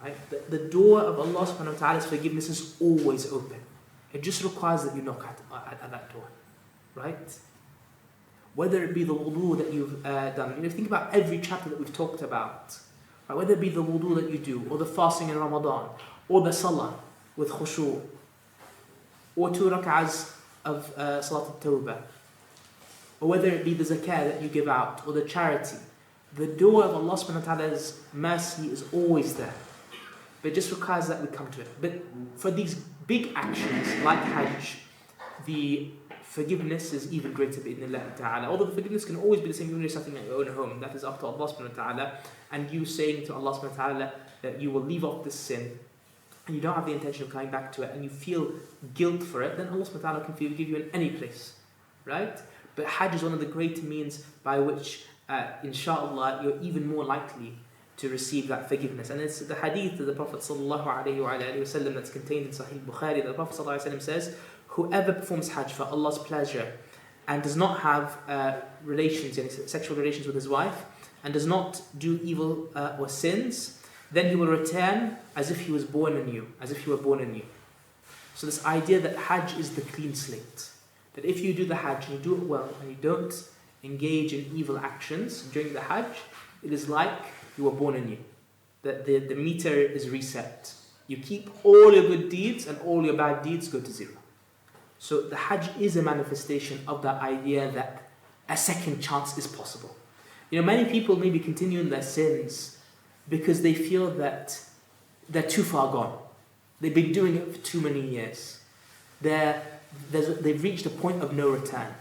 Right? The door of Allah subhanahu wa ta'ala's forgiveness is always open. It just requires that you knock at that door. Right? Whether it be the wudu that you've done. You know, think about every chapter that we've talked about. Right? Whether it be the wudu that you do, or the fasting in Ramadan, or the salah with khushu', or 2 rak'ahs of salat al-tawbah, or whether it be the zakah that you give out, or the charity. The door of Allah subhanahu wa ta'ala's mercy is always there. But it just requires that we come to it. But for these big actions like Hajj, the forgiveness is even greater bi'idhnillah ta'ala. Although the forgiveness can always be the same when you're sitting at your own home. That is up to Allah subhanahu wa ta'ala. And you saying to Allah subhanahu wa ta'ala that you will leave off this sin, and you don't have the intention of coming back to it, and you feel guilt for it, then Allah subhanahu wa ta'ala can forgive you in any place. Right? But Hajj is one of the great means by which, inshallah, you're even more likely to receive that forgiveness. And it's the hadith of the Prophet sallallahu alaihi wasallam that's contained in Sahih Bukhari, that the Prophet sallallahu alaihi wasallam says, whoever performs Hajj for Allah's pleasure and does not have relations, any sexual relations with his wife, and does not do evil or sins, then he will return as if he was born anew, as if he were born anew. So this idea that Hajj is the clean slate, that if you do the Hajj and you do it well and you don't engage in evil actions during the Hajj, it is like you were born anew. That the meter is reset. You keep all your good deeds and all your bad deeds go to 0. So the Hajj is a manifestation of that idea that a second chance is possible. You know, many people maybe continue in their sins because they feel that they're too far gone. They've been doing it for too many years. They've reached a point of no return.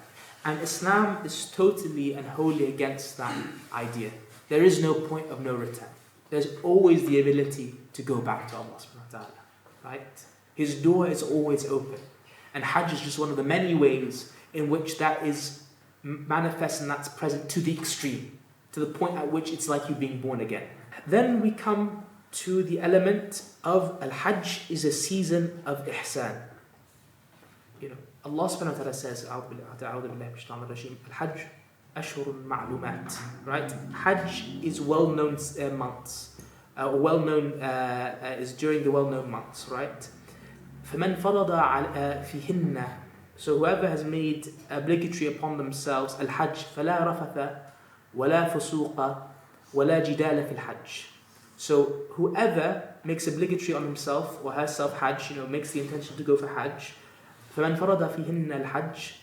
And Islam is totally and wholly against that idea. There is no point of no return. There's always the ability to go back to Allah subhanahu wa ta'ala. Right? His door is always open. And Hajj is just one of the many ways in which that is manifest and that's present to the extreme, to the point at which it's like you being born again. Then we come to the element of Al-Hajj is a season of ihsan. You know, Allah subhanahu wa ta'ala says, Al-Hajj ashhurun ma'lumat. Right? Hajj is well-known months. Is during the well-known months, right? فَمَنْ فَرَضَ فِيهِنَّ. So whoever has made obligatory upon themselves al-Hajj, فَلَا رَفَثَ وَلَا فُسُوقَ وَلَا جِدَالَ فِي الْحَجِّ. So whoever makes obligatory on himself or herself Hajj, makes the intention to go for Hajj, فَمَنْ فَرَضَ فِيهِنَّ الْحَجِّ.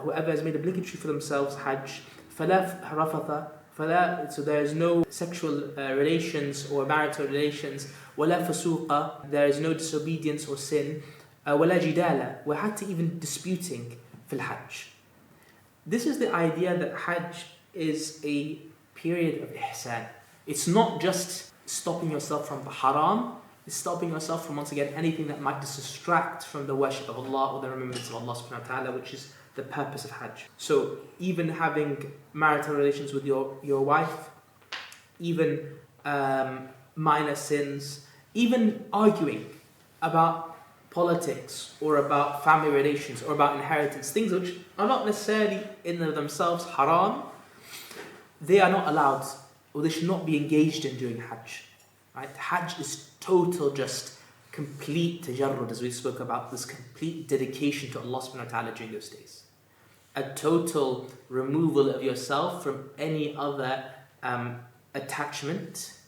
Whoever has made obligatory for themselves Hajj, فَلَا رَفَثَ. So there is no sexual relations or marital relations. وَلَا فَسُوقَ. There is no disobedience or sin. وَلَا جِدَالَ. We're حتى even disputing في الحج. This is the idea that Hajj is a period of ihsan. It's not just stopping yourself from the haram. It's stopping yourself from, once again, anything that might distract from the worship of Allah or the remembrance of Allah subhanahu wa ta'ala, which is the purpose of Hajj. So even having marital relations with your wife, even minor sins, even arguing about politics or about family relations or about inheritance, things which are not necessarily in and of themselves haram, they are not allowed or they should not be engaged in during Hajj. Right? Hajj is total just complete tajarrud, as we spoke about, this complete dedication to Allah subhanahu wa ta'ala during those days. A total removal of yourself from any other attachment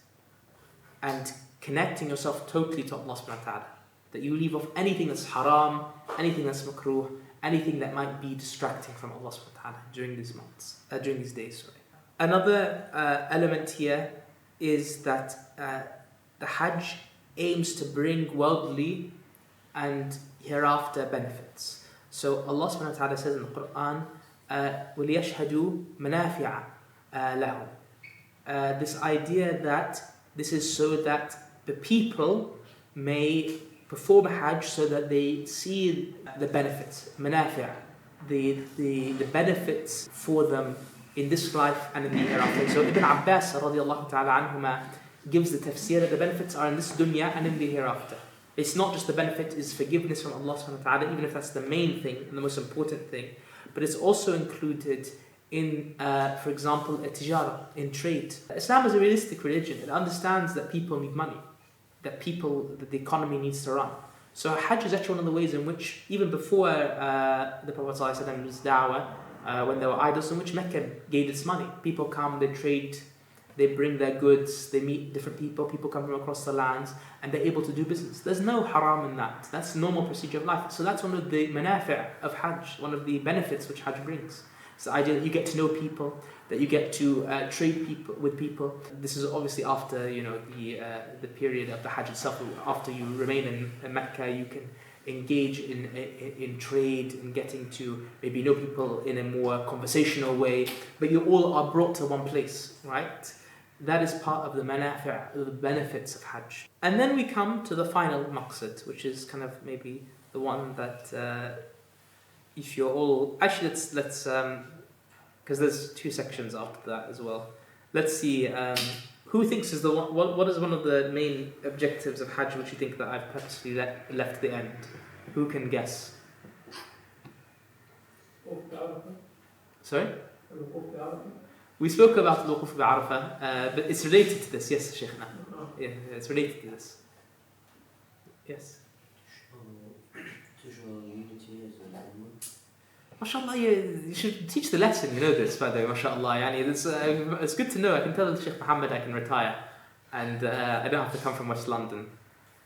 and connecting yourself totally to Allah subhanahu wa ta'ala. That you leave off anything that's haram, anything that's makruh, anything that might be distracting from Allah subhanahu wa ta'ala during these months, during these days. Sorry. Another element here is that the Hajj aims to bring worldly and hereafter benefits. So Allah subhanahu wa ta'ala says in the Quran, وَلِيَشْهَدُوا مَنَافِعَ لَهُمْ. This idea that this is so that the people may perform Hajj so that they see the benefits, manafi', the benefits for them in this life and in the hereafter. So Ibn Abbas radiallahu ta'ala anhuma gives the tafsir that the benefits are in this dunya and in the hereafter. It's not just the benefit is forgiveness from Allah subhanahu wa ta'ala, even if that's the main thing and the most important thing, but it's also included in, for example, a tijara, in trade. Islam is a realistic religion. It understands that people need money, that the economy needs to run. So Hajj is actually one of the ways in which, even before the Prophet ﷺ's da'wah, when there were idols, in which Mecca gained its money. People come, they trade, they bring their goods, they meet different people come from across the lands, and they're able to do business. There's no haram in that. That's normal procedure of life. So that's one of the manafi' of Hajj, one of the benefits which Hajj brings. It's the idea that you get to know people, that you get to trade with people. This is obviously after the period of the Hajj itself. After you remain in Mecca, you can engage in trade and getting to maybe know people in a more conversational way. But you all are brought to one place, right? That is part of the manafi', the benefits of Hajj. And then we come to the final maqsad, which is kind of maybe the one that if you're all... Actually, let's because there's two sections after that as well. Let's see, who thinks is the one... What is one of the main objectives of Hajj which you think that I've purposely left to the end? Who can guess? Sorry? We spoke about the Wuquf bi-Arafah, but it's related to this, yes, Shaykhna. Yeah, it's related to this. Yes. To show unity as an ummah. MashaAllah, you should teach the lesson, you know this, by the way, MashaAllah. It's good to know. I can tell Shaykh Muhammad I can retire, and I don't have to come from West London.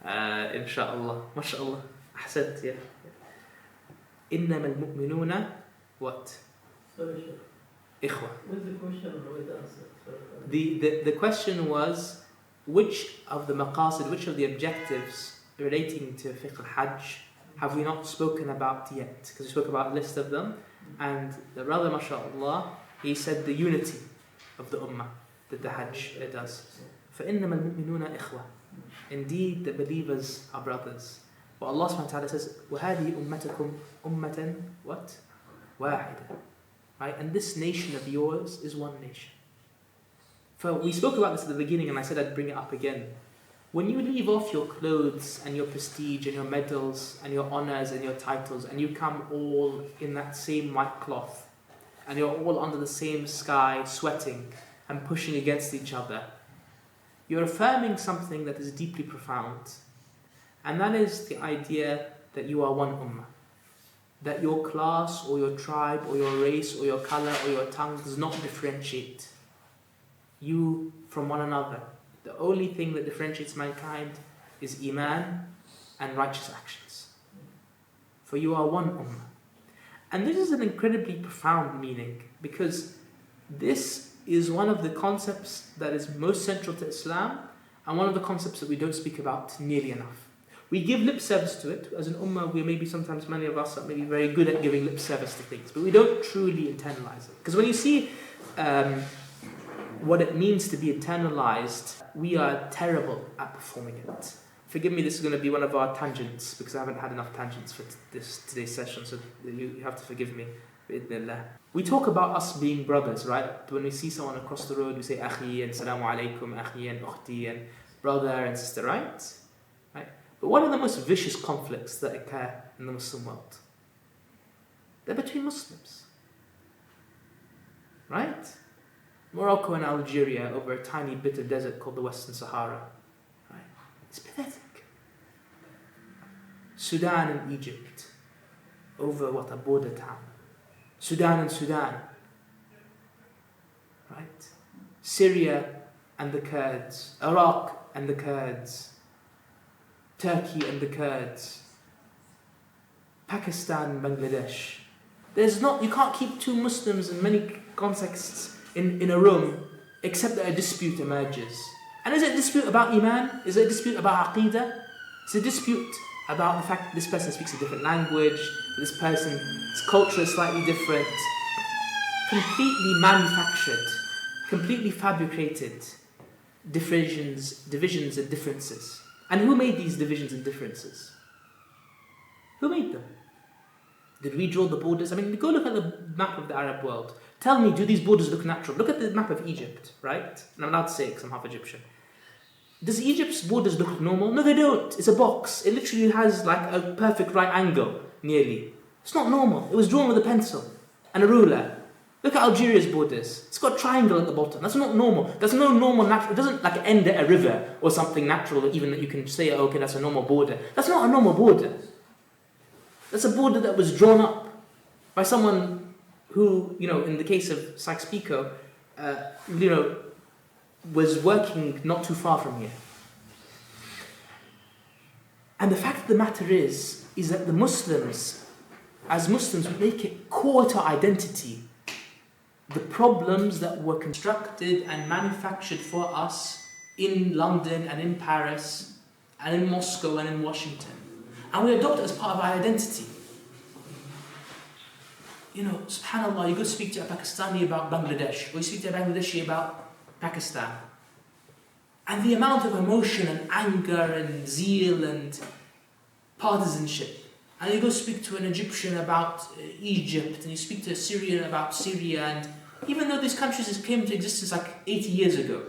Insha'Allah. MashaAllah. Ahsant, yeah. إِنَّمَا الْمُؤْمِنُونَ what? Sorry, Shaykh. Ikhwa. What's the question or the answer? The question was, which of the maqasid, which of the objectives relating to Fiqh al-Hajj have we not spoken about yet? Because we spoke about a list of them, and the brother, mashallah, he said the unity of the ummah that the Hajj does. فَإِنَّمَا الْمُؤْمِنُونَ إِخْوَةً. Indeed, the believers are brothers. But Allah subhanahu wa ta'ala says, وَهَذِهِ أُمَّتَكُمْ أُمَّةً what? وَاحِدًا. Right? And this nation of yours is one nation. We spoke about this at the beginning, and I said I'd bring it up again. When you leave off your clothes and your prestige and your medals and your honors and your titles, and you come all in that same white cloth, and you're all under the same sky, sweating and pushing against each other, you're affirming something that is deeply profound. And that is the idea that you are one ummah. That your class or your tribe or your race or your color or your tongue does not differentiate you from one another. The only thing that differentiates mankind is iman and righteous actions. For you are one ummah. And this is an incredibly profound meaning, because this is one of the concepts that is most central to Islam, and one of the concepts that we don't speak about nearly enough. We give lip service to it. As an ummah, we maybe sometimes, many of us are maybe very good at giving lip service to things, but we don't truly internalize it. Because when you see what it means to be internalized, we are terrible at performing it. Forgive me, this is going to be one of our tangents, because I haven't had enough tangents for today's session, so you have to forgive me. We talk about us being brothers, right? When we see someone across the road, we say akhi and salamu alaykum, akhi and ukhti, and brother and sister, right? But what are the most vicious conflicts that occur in the Muslim world? They're between Muslims. Right? Morocco and Algeria over a tiny bit of desert called the Western Sahara. Right? It's pathetic. Sudan and Egypt over what, a border town. Sudan and Sudan, right? Syria and the Kurds, Iraq and the Kurds, Turkey and the Kurds, Pakistan, Bangladesh. You can't keep two Muslims in many contexts in a room except that a dispute emerges. And is it a dispute about Iman? Is it a dispute about Aqidah? It's a dispute about the fact that this person speaks a different language, this person's culture is slightly different. Completely manufactured, completely fabricated divisions and differences. And who made these divisions and differences? Who made them? Did we draw the borders? I mean, go look at the map of the Arab world. Tell me, do these borders look natural? Look at the map of Egypt, right? And I'm allowed to say it because I'm half Egyptian. Does Egypt's borders look normal? No, they don't. It's a box. It literally has like a perfect right angle, nearly. It's not normal. It was drawn with a pencil and a ruler. Look at Algeria's borders. It's got a triangle at the bottom. That's not normal. There's no normal natural. It doesn't like end at a river or something natural, even that you can say, oh, okay, that's a normal border. That's not a normal border. That's a border that was drawn up by someone who, in the case of Sykes-Picot, was working not too far from here. And the fact of the matter is that the Muslims, as Muslims, we make it core to identity the problems that were constructed and manufactured for us in London and in Paris and in Moscow and in Washington. And we adopt it as part of our identity. SubhanAllah, you go speak to a Pakistani about Bangladesh, or you speak to a Bangladeshi about Pakistan. And the amount of emotion and anger and zeal and partisanship. And you go speak to an Egyptian about Egypt, and you speak to a Syrian about Syria, and even though these countries came into existence like 80 years ago,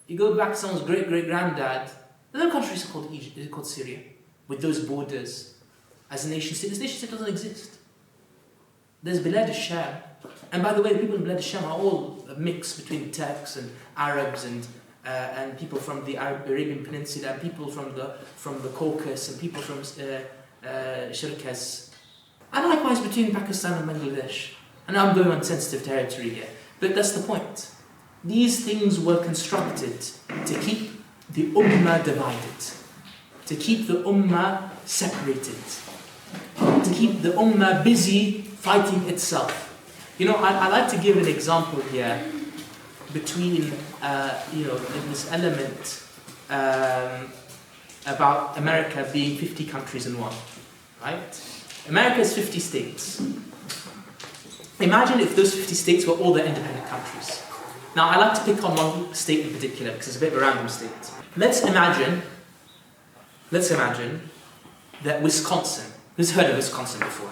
you go back to someone's great-great-granddad, there's no country called Egypt, it's called Syria, with those borders as a nation-state. This nation-state doesn't exist. There's Bilad al-Sham, and by the way, the people in Bilad al-Sham are all a mix between Turks and Arabs and people from the Arabian Peninsula, and people from the Caucasus, and people from Shirkas, and likewise between Pakistan and Bangladesh. I know I'm going on sensitive territory here, but that's the point. These things were constructed to keep the Ummah divided, to keep the Ummah separated, to keep the Ummah busy fighting itself. I like to give an example here between, this element about America being 50 countries in one, right? America is 50 states. Imagine if those 50 states were all the independent countries. Now, I like to pick on one state in particular because it's a bit of a random state. Let's imagine that Wisconsin. Who's heard of Wisconsin before?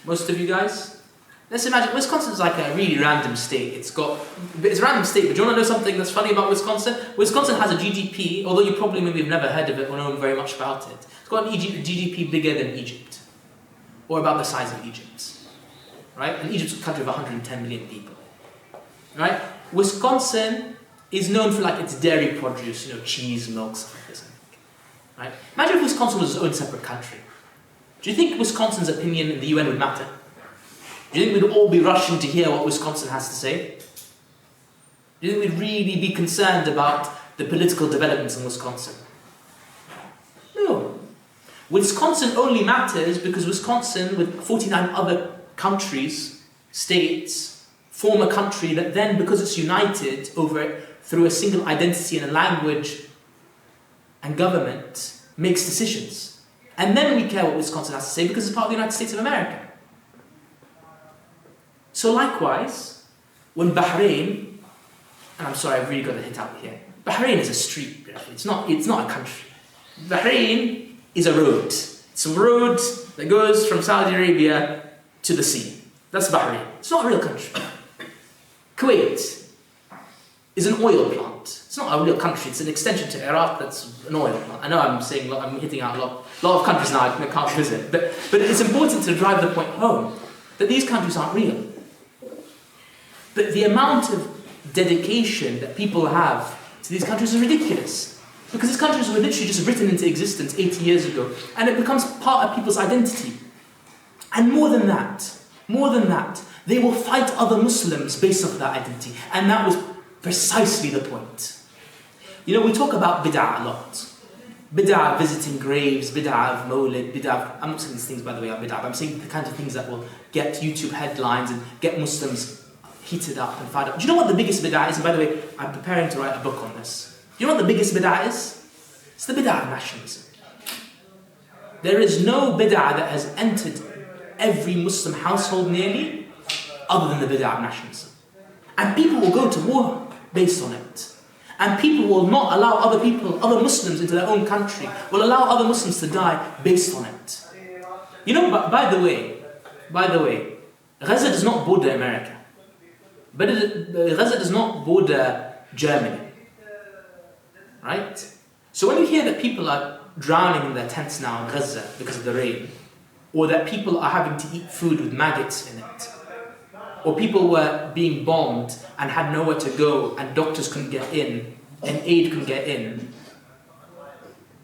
Most of you guys? Let's imagine Wisconsin's like a really random state. It's a random state, but do you want to know something that's funny about Wisconsin? Wisconsin has a GDP, although you probably maybe have never heard of it or known very much about it. It's got an GDP bigger than Egypt, or about the size of Egypt, right? And Egypt's a country of 110 million people, right? Wisconsin is known for like its dairy produce, cheese, milk, stuff like this, right? Imagine if Wisconsin was its own separate country. Do you think Wisconsin's opinion in the UN would matter? Do you think we'd all be rushing to hear what Wisconsin has to say? Do you think we'd really be concerned about the political developments in Wisconsin? No. Wisconsin only matters because Wisconsin, with 49 other countries, states, form a country that then, because it's united through a single identity and a language and government, makes decisions. And then we care what Wisconsin has to say because it's part of the United States of America. So likewise, when Bahrain, and I'm sorry, I've really got to hit out here. Bahrain is a street, it's not a country. Bahrain is a road. It's a road that goes from Saudi Arabia to the sea. That's Bahrain. It's not a real country. Kuwait is an oil plant. It's not a real country. It's an extension to Iraq that's an oil plant. I know I'm hitting out a lot of countries now I can't visit. But it's important to drive the point home that these countries aren't real. But the amount of dedication that people have to these countries is ridiculous. Because these countries were literally just written into existence 80 years ago, and it becomes part of people's identity. And more than that, they will fight other Muslims based off that identity. And that was precisely the point. You know, we talk about bid'ah a lot. Bid'ah visiting graves, bid'ah of Mawlid, bid'ah... I'm not saying these things, by the way, are bid'ah, but I'm saying the kinds of things that will get YouTube headlines and get Muslims heated up and fired up. Do you know what the biggest bid'ah is? And by the way, I'm preparing to write a book on this. Do you know what the biggest bid'ah is? It's the bid'ah of nationalism. There is no bid'ah that has entered every Muslim household nearly other than the bid'ah of nationalism. And people will go to war based on it. And people will not allow other Muslims into their own country, will allow other Muslims to die based on it. You know, by the way, Gaza does not border America. But Gaza does not border Germany. Right? So when you hear that people are drowning in their tents now in Gaza because of the rain, or that people are having to eat food with maggots in it, or people were being bombed and had nowhere to go and doctors couldn't get in and aid couldn't get in,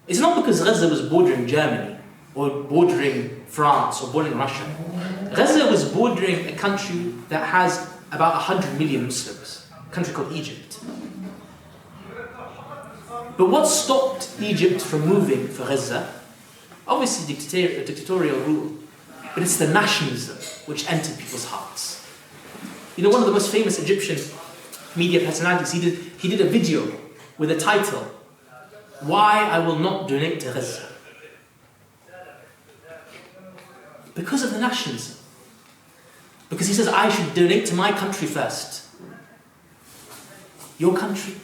it's not because Gaza was bordering Germany or bordering France or bordering Russia. Gaza was bordering a country that has about 100 million Muslims, a country called Egypt. But what stopped Egypt from moving for Gaza? Obviously dictatorial rule, but it's the nationalism which entered people's hearts. You know, one of the most famous Egyptian media personalities, he did a video with a title, "Why I Will Not Donate to Gaza." Because of the nationalism. Because he says, I should donate to my country first. Your country?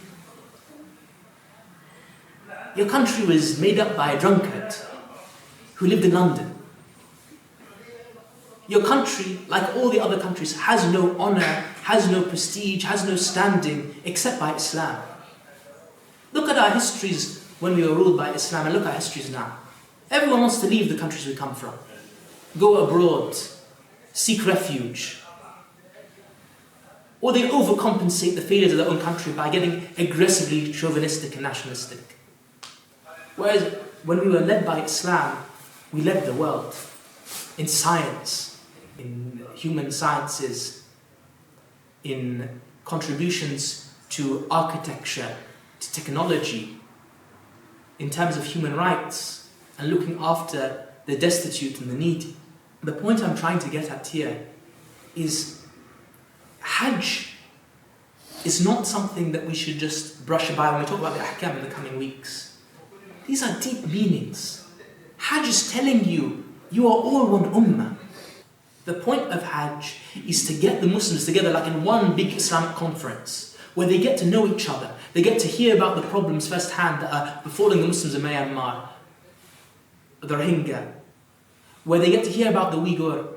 Your country was made up by a drunkard who lived in London. Your country, like all the other countries, has no honor, has no prestige, has no standing, except by Islam. Look at our histories when we were ruled by Islam, and look at our histories now. Everyone wants to leave the countries we come from, go abroad, seek refuge. Or they overcompensate the failures of their own country by getting aggressively chauvinistic and nationalistic. Whereas when we were led by Islam, we led the world in science, in human sciences, in contributions to architecture, to technology, in terms of human rights, and looking after the destitute and the needy. The point I'm trying to get at here is Hajj is not something that we should just brush by when we talk about the ahkam in the coming weeks. These are deep meanings. Hajj is telling you, you are all one ummah. The point of Hajj is to get the Muslims together like in one big Islamic conference, where they get to know each other. They get to hear about the problems firsthand that are befalling the Muslims in Myanmar, the Rohingya, where they get to hear about the Uyghur,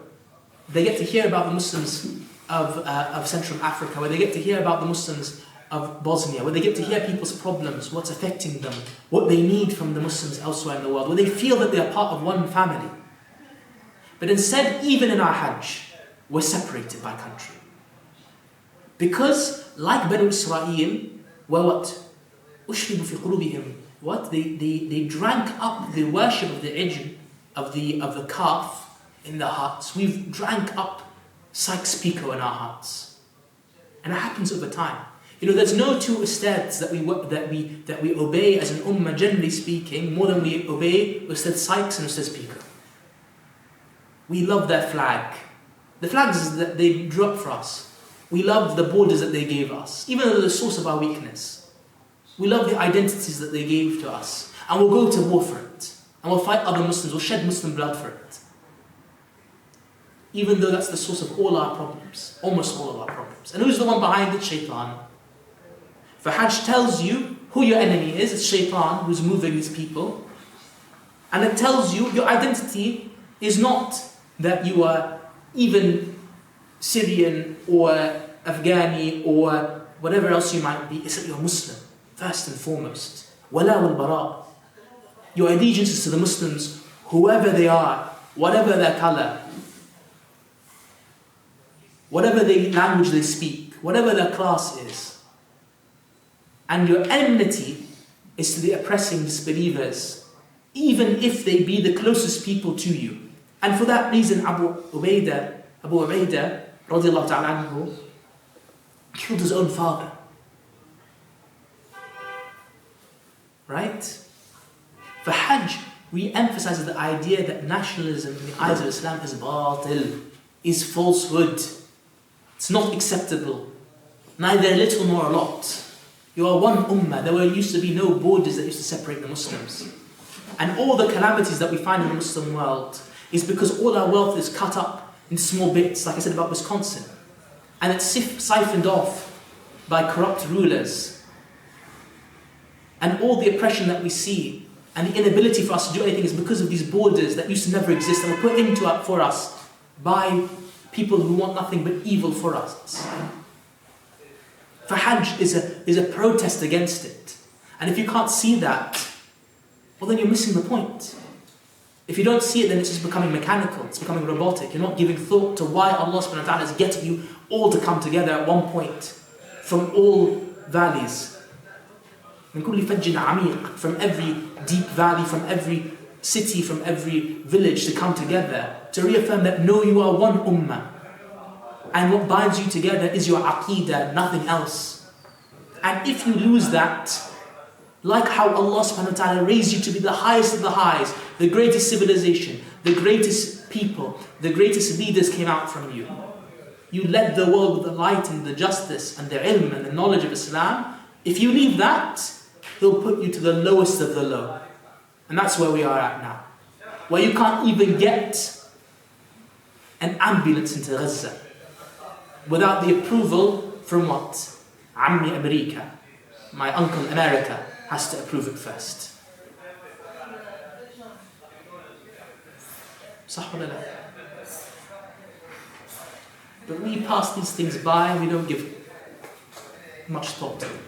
they get to hear about the Muslims of Central Africa, where they get to hear about the Muslims of Bosnia, where they get to hear people's problems, what's affecting them, what they need from the Muslims elsewhere in the world, where they feel that they are part of one family. But instead, even in our Hajj, we're separated by country. Because, like Banu Israel, were what? أُشْرِبُ فِي قُلُوبِهِمْ. What? They drank up the worship of the ijl, of the calf in their hearts. We've drank up Sykes-Picot in our hearts. And it happens over time. You know, there's no two ustads that we obey as an ummah, generally speaking, more than we obey Ustad Sykes and Ustad Picot. We love their flag. The flags that they drew up for us. We love the borders that they gave us, even though they're the source of our weakness. We love the identities that they gave to us. And we'll go to war for it. And we'll fight other Muslims, we'll shed Muslim blood for it. Even though that's the source of all our problems, almost all of our problems. And who's the one behind it? Shaitan. For Hajj tells you who your enemy is. It's Shaitan who's moving these people. And it tells you your identity is not that you are even Syrian or Afghani or whatever else you might be. It's that you're Muslim, first and foremost. Wala wal bara. Your allegiance is to the Muslims, whoever they are, whatever their color, whatever the language they speak, whatever their class is. And your enmity is to the oppressing disbelievers, even if they be the closest people to you. And for that reason, Abu Ubaidah, radiallahu ta'ala anhu, killed his own father. Right? For Hajj, re-emphasizes the idea that nationalism in the eyes of Islam is batil, is falsehood. It's not acceptable. Neither little nor a lot. You are one ummah. There used to be no borders that used to separate the Muslims. And all the calamities that we find in the Muslim world is because all our wealth is cut up into small bits, like I said about Wisconsin. And it's siphoned off by corrupt rulers. And all the oppression that we see and the inability for us to do anything is because of these borders that used to never exist and were put into it for us by people who want nothing but evil for us. For Hajj is a protest against it. And if you can't see that, well then you're missing the point. If you don't see it, then it's just becoming mechanical, it's becoming robotic. You're not giving thought to why Allah subhanahu wa ta'ala is getting you all to come together at one point from all valleys. From every deep valley, from every city, from every village to come together to reaffirm that no, you are one ummah. And what binds you together is your aqeedah, nothing else. And if you lose that, like how Allah subhanahu wa ta'ala raised you to be the highest of the highs, the greatest civilization, the greatest people, the greatest leaders came out from you. You led the world with the light and the justice and the ilm and the knowledge of Islam. If you leave that, He'll put you to the lowest of the low. And that's where we are at now. Where you can't even get an ambulance into Gaza without the approval from what? Ammi America. My uncle America has to approve it first. But we pass these things by, we don't give much thought to them.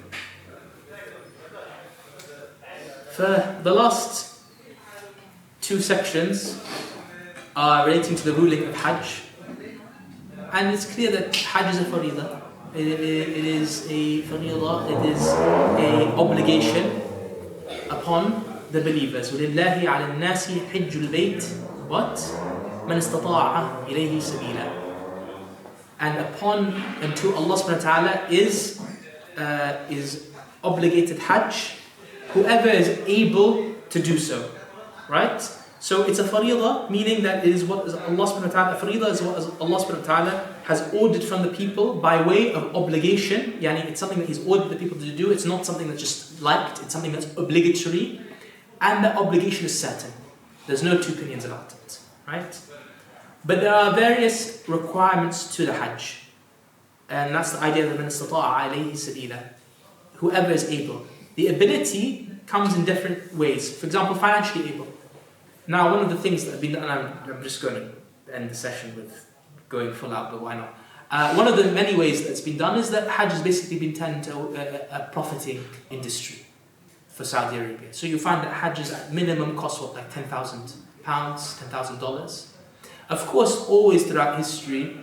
For the last two sections are relating to the ruling of Hajj. And it's clear that Hajj is a faridah. It is a faridah, it is an obligation upon the believers. وَلِلَّهِ عَلَى النَّاسِ حِجُّ الْبَيْتِ What? مَنِ اسْتَطَاعَ إِلَيْهِ سَبِيلًا. And to Allah subhanahu wa ta'ala is obligated Hajj, whoever is able to do so. Right? So it's a faridah, meaning that it is what Allah subhanahu wa ta'ala, faridah is what Allah subhanahu wa ta'ala has ordered from the people by way of obligation. Yani it's something that He's ordered the people to do. It's not something that's just liked, it's something that's obligatory. And the obligation is certain. There's no two opinions about it. Right? But there are various requirements to the Hajj. And that's the idea of the مَنِ اسْتَطَاعَ عَلَيْهِ سَبِيلًا. Whoever is able. The ability comes in different ways. For example, financially able. Now, one of the things that have been done, and I'm just going to end the session with going full out, but why not? One of the many ways that's been done is that Hajj has basically been turned into a profiting industry for Saudi Arabia. So you find that Hajj is at minimum cost what, like £10,000, $10,000. Of course, always throughout history,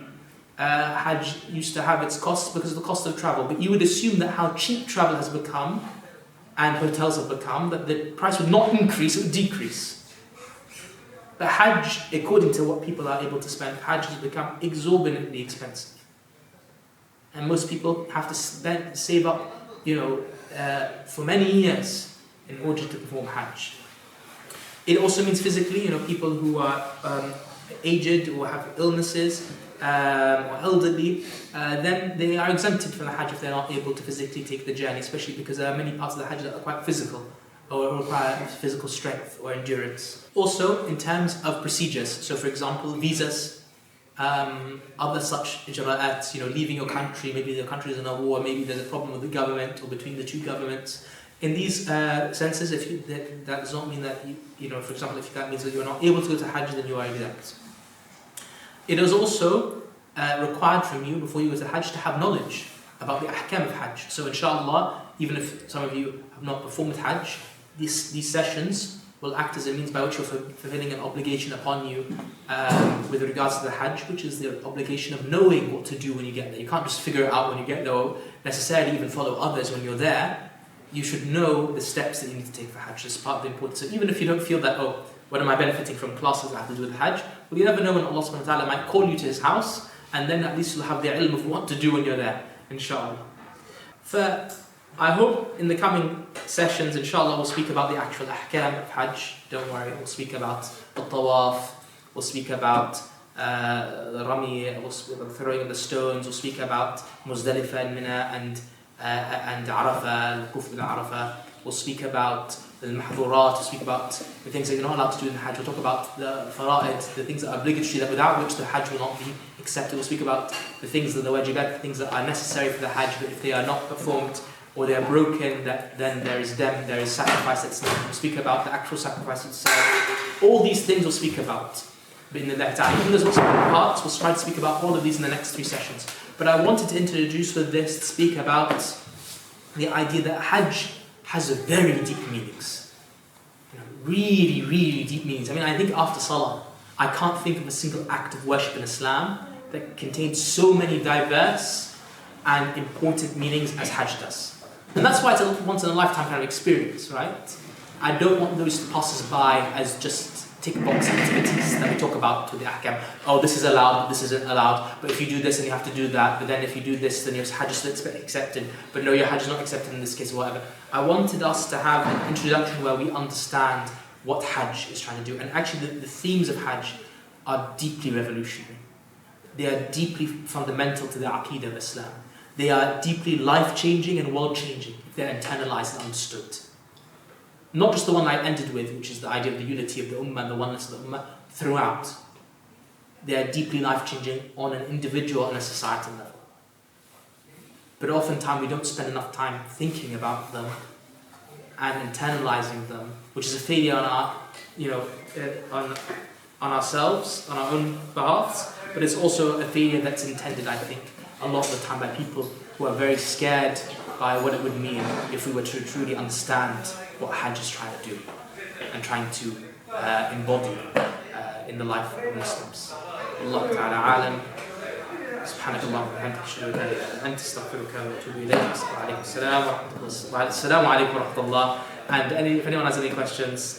Hajj used to have its costs because of the cost of travel. But you would assume that how cheap travel has become and hotels have become, that the price would not increase, it would decrease. But Hajj, according to what people are able to spend, Hajj has become exorbitantly expensive. And most people have to save up, for many years in order to perform Hajj. It also means physically, people who are aged or have illnesses or elderly, then they are exempted from the Hajj if they're not able to physically take the journey, especially because there are many parts of the Hajj that are quite physical or require physical strength or endurance. Also, in terms of procedures, so for example, visas, other such ijra'at, leaving your country, maybe the country is in a war, maybe there's a problem with the government or between the two governments. In these senses, that does not mean that, for example, if that means that you're not able to go to Hajj, then you are exempt. It is also required from you, before you go to Hajj, to have knowledge about the ahkam of Hajj. So inshallah, even if some of you have not performed Hajj, these sessions will act as a means by which you're fulfilling an obligation upon you with regards to the Hajj, which is the obligation of knowing what to do when you get there. You can't just figure it out when you get there, or necessarily even follow others when you're there. you should know the steps that you need to take for Hajj. It's part of the importance. So even if you don't feel that, oh, what am I benefiting from classes that have to do with Hajj? Well, you never know when Allah subhanahu wa ta'ala might call you to His house, and then at least you'll have the ilm of what to do when you're there, inshallah. I hope in the coming sessions, inshallah, we'll speak about the actual ahkam of Hajj. Don't worry, we'll speak about the tawaf, we'll speak about the rami, we'll speak about the throwing of the stones, we'll speak about Muzdalifah and Mina and Arafah, the Kuf al-Arafah. We'll speak about the mahdurat, we'll speak about the things that you're not allowed to do in the Hajj. We'll talk about the fara'id, the things that are obligatory, that without which the Hajj will not be accepted. We'll speak about the things that the wajibat, the things that are necessary for the Hajj, but if they are not performed or they are broken, then there is sacrifice that's needed. We'll speak about the actual sacrifice itself. All these things we'll speak about. But in the even there's lots of parts, we'll try to speak about all of these in the next 3 sessions. But I wanted to introduce with this, to speak about the idea that Hajj has very deep meanings. Really, really deep meanings. I mean, I think after Salah, I can't think of a single act of worship in Islam that contains so many diverse and important meanings as Hajj does. And that's why it's a once in a lifetime kind of experience, right? I don't want those to pass us by as just tick box activities that we talk about with the ahkam. Oh, this is allowed, this isn't allowed, but if you do this then you have to do that, but then if you do this then your Hajj is accepted, but no, your Hajj is not accepted in this case or whatever. I wanted us to have an introduction where we understand what Hajj is trying to do, and actually the themes of Hajj are deeply revolutionary. They are deeply fundamental to the Aqeedah of Islam. They are deeply life-changing and world-changing if they're internalized and understood. Not just the one I ended with, which is the idea of the unity of the Ummah and the oneness of the Ummah throughout. They are deeply life-changing on an individual and a societal level. But oftentimes we don't spend enough time thinking about them and internalizing them, which is a failure on our, on ourselves, on our own behalves, but it's also a failure that's intended, I think, a lot of the time by people who are very scared by what it would mean if we were to truly understand what Hajj is trying to do and trying to embody in the life of Muslims. Allah Ta'ala alam. سبحانك اللهم وبحمدك اشهد ان لا اله الا انت استغفرك واتوب اليك. السلام عليكم ورحمه الله. And if anyone has any questions,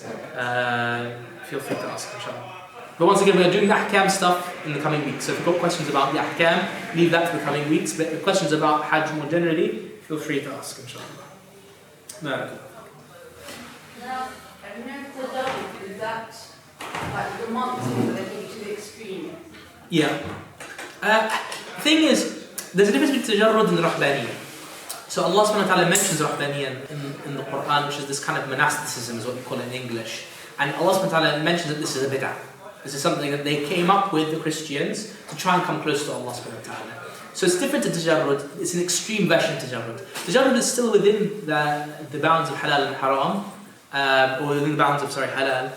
feel free to ask, inshallah. But once again, we're doing the ahkam stuff in the coming weeks. So if you've got questions about the ahkam, leave that to the coming weeks. But if questions about Hajj more generally, feel free to ask, inshallah. No. Now, I've noticed that is that like the months that take you to the extreme. Yeah. Thing is, there's a difference between tajarrud and rahbaniyah. So Allah subhanahu wa ta'ala mentions rahbaniyah in the Quran, which is this kind of monasticism, is what we call it in English. And Allah subhanahu wa ta'ala mentions that this is a bid'ah. This is something that they came up with, the Christians, to try and come close to Allah subhanahu wa ta'ala. So it's different to tajarrud. It's an extreme version of tajarrud. Tajarrud is still within the bounds of halal and haram, or within the bounds of halal,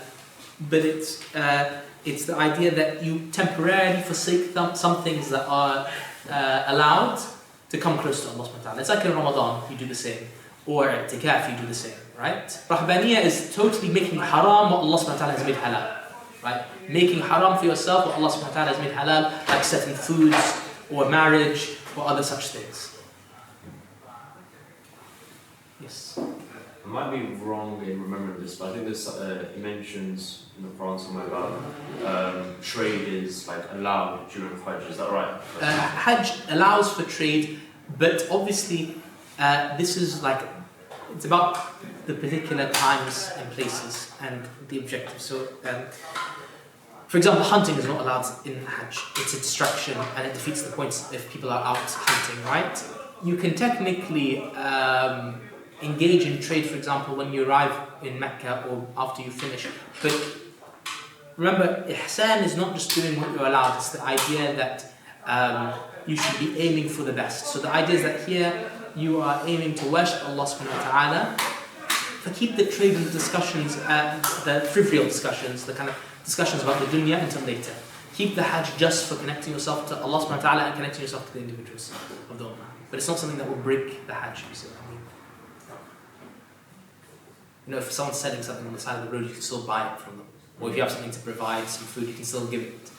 but it's the idea that you temporarily forsake some things that are allowed to come close to Allah subhanahu wa ta'ala. It's like in Ramadan, you do the same, or i'tikaf, you do the same, right? Rahbaniyah is totally making haram what Allah subhanahu wa ta'ala has made halal, right? Making haram for yourself what Allah subhanahu wa ta'ala has made halal, like certain foods, or marriage, or other such things. Yes? I might be wrong in remembering this, but I think this it mentions in the Quran somewhere about trade is like allowed during Hajj. Is that right? Hajj allows for trade, but obviously this is like, it's about the particular times and places and the objective. So, for example, hunting is not allowed in Hajj. It's a distraction and it defeats the point if people are out hunting, right? You can technically engage in trade, for example, when you arrive in Mecca or after you finish. But remember, ihsan is not just doing what you're allowed. It's the idea that you should be aiming for the best. So the idea is that here you are aiming to worship Allah subhanahu wa ta'ala. But keep the trade and discussions, the trivial discussions, the kind of discussions about the dunya until later. Keep the Hajj just for connecting yourself to Allah subhanahu wa ta'ala and connecting yourself to the individuals of the Ummah. But it's not something that will break the Hajj, you see what I mean? You know, if someone's selling something on the side of the road, you can still buy it from them. Or if you have something to provide, some food, you can still give it,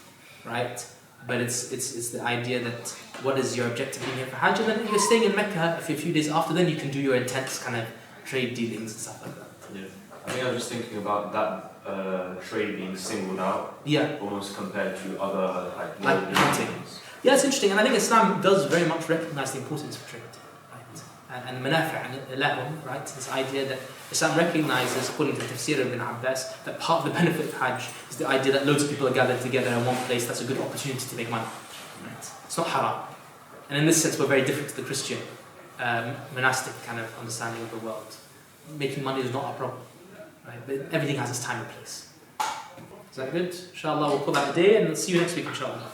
right? But it's the idea that what is your objective being here for Hajj, and then if you're staying in Mecca for a few days after, then you can do your intense kind of trade dealings and stuff like that. Yeah. I think I was just thinking about that trade being singled out, Yeah, almost compared to other like worldly hunting. things. Yeah, it's interesting, and I think Islam does very much recognize the importance of trade, right? And manafi' lahum, right? This idea that Islam recognizes, according to the tafsir of Ibn Abbas, that part of the benefit of Hajj is the idea that loads of people are gathered together in one place. That's a good opportunity to make money, right? It's not haram. And in this sense, we're very different to the Christian monastic kind of understanding of the world. Making money is not our problem, right? But everything has its time and place. Is that good? Inshallah, we'll call that a day, and see you next week, inshallah.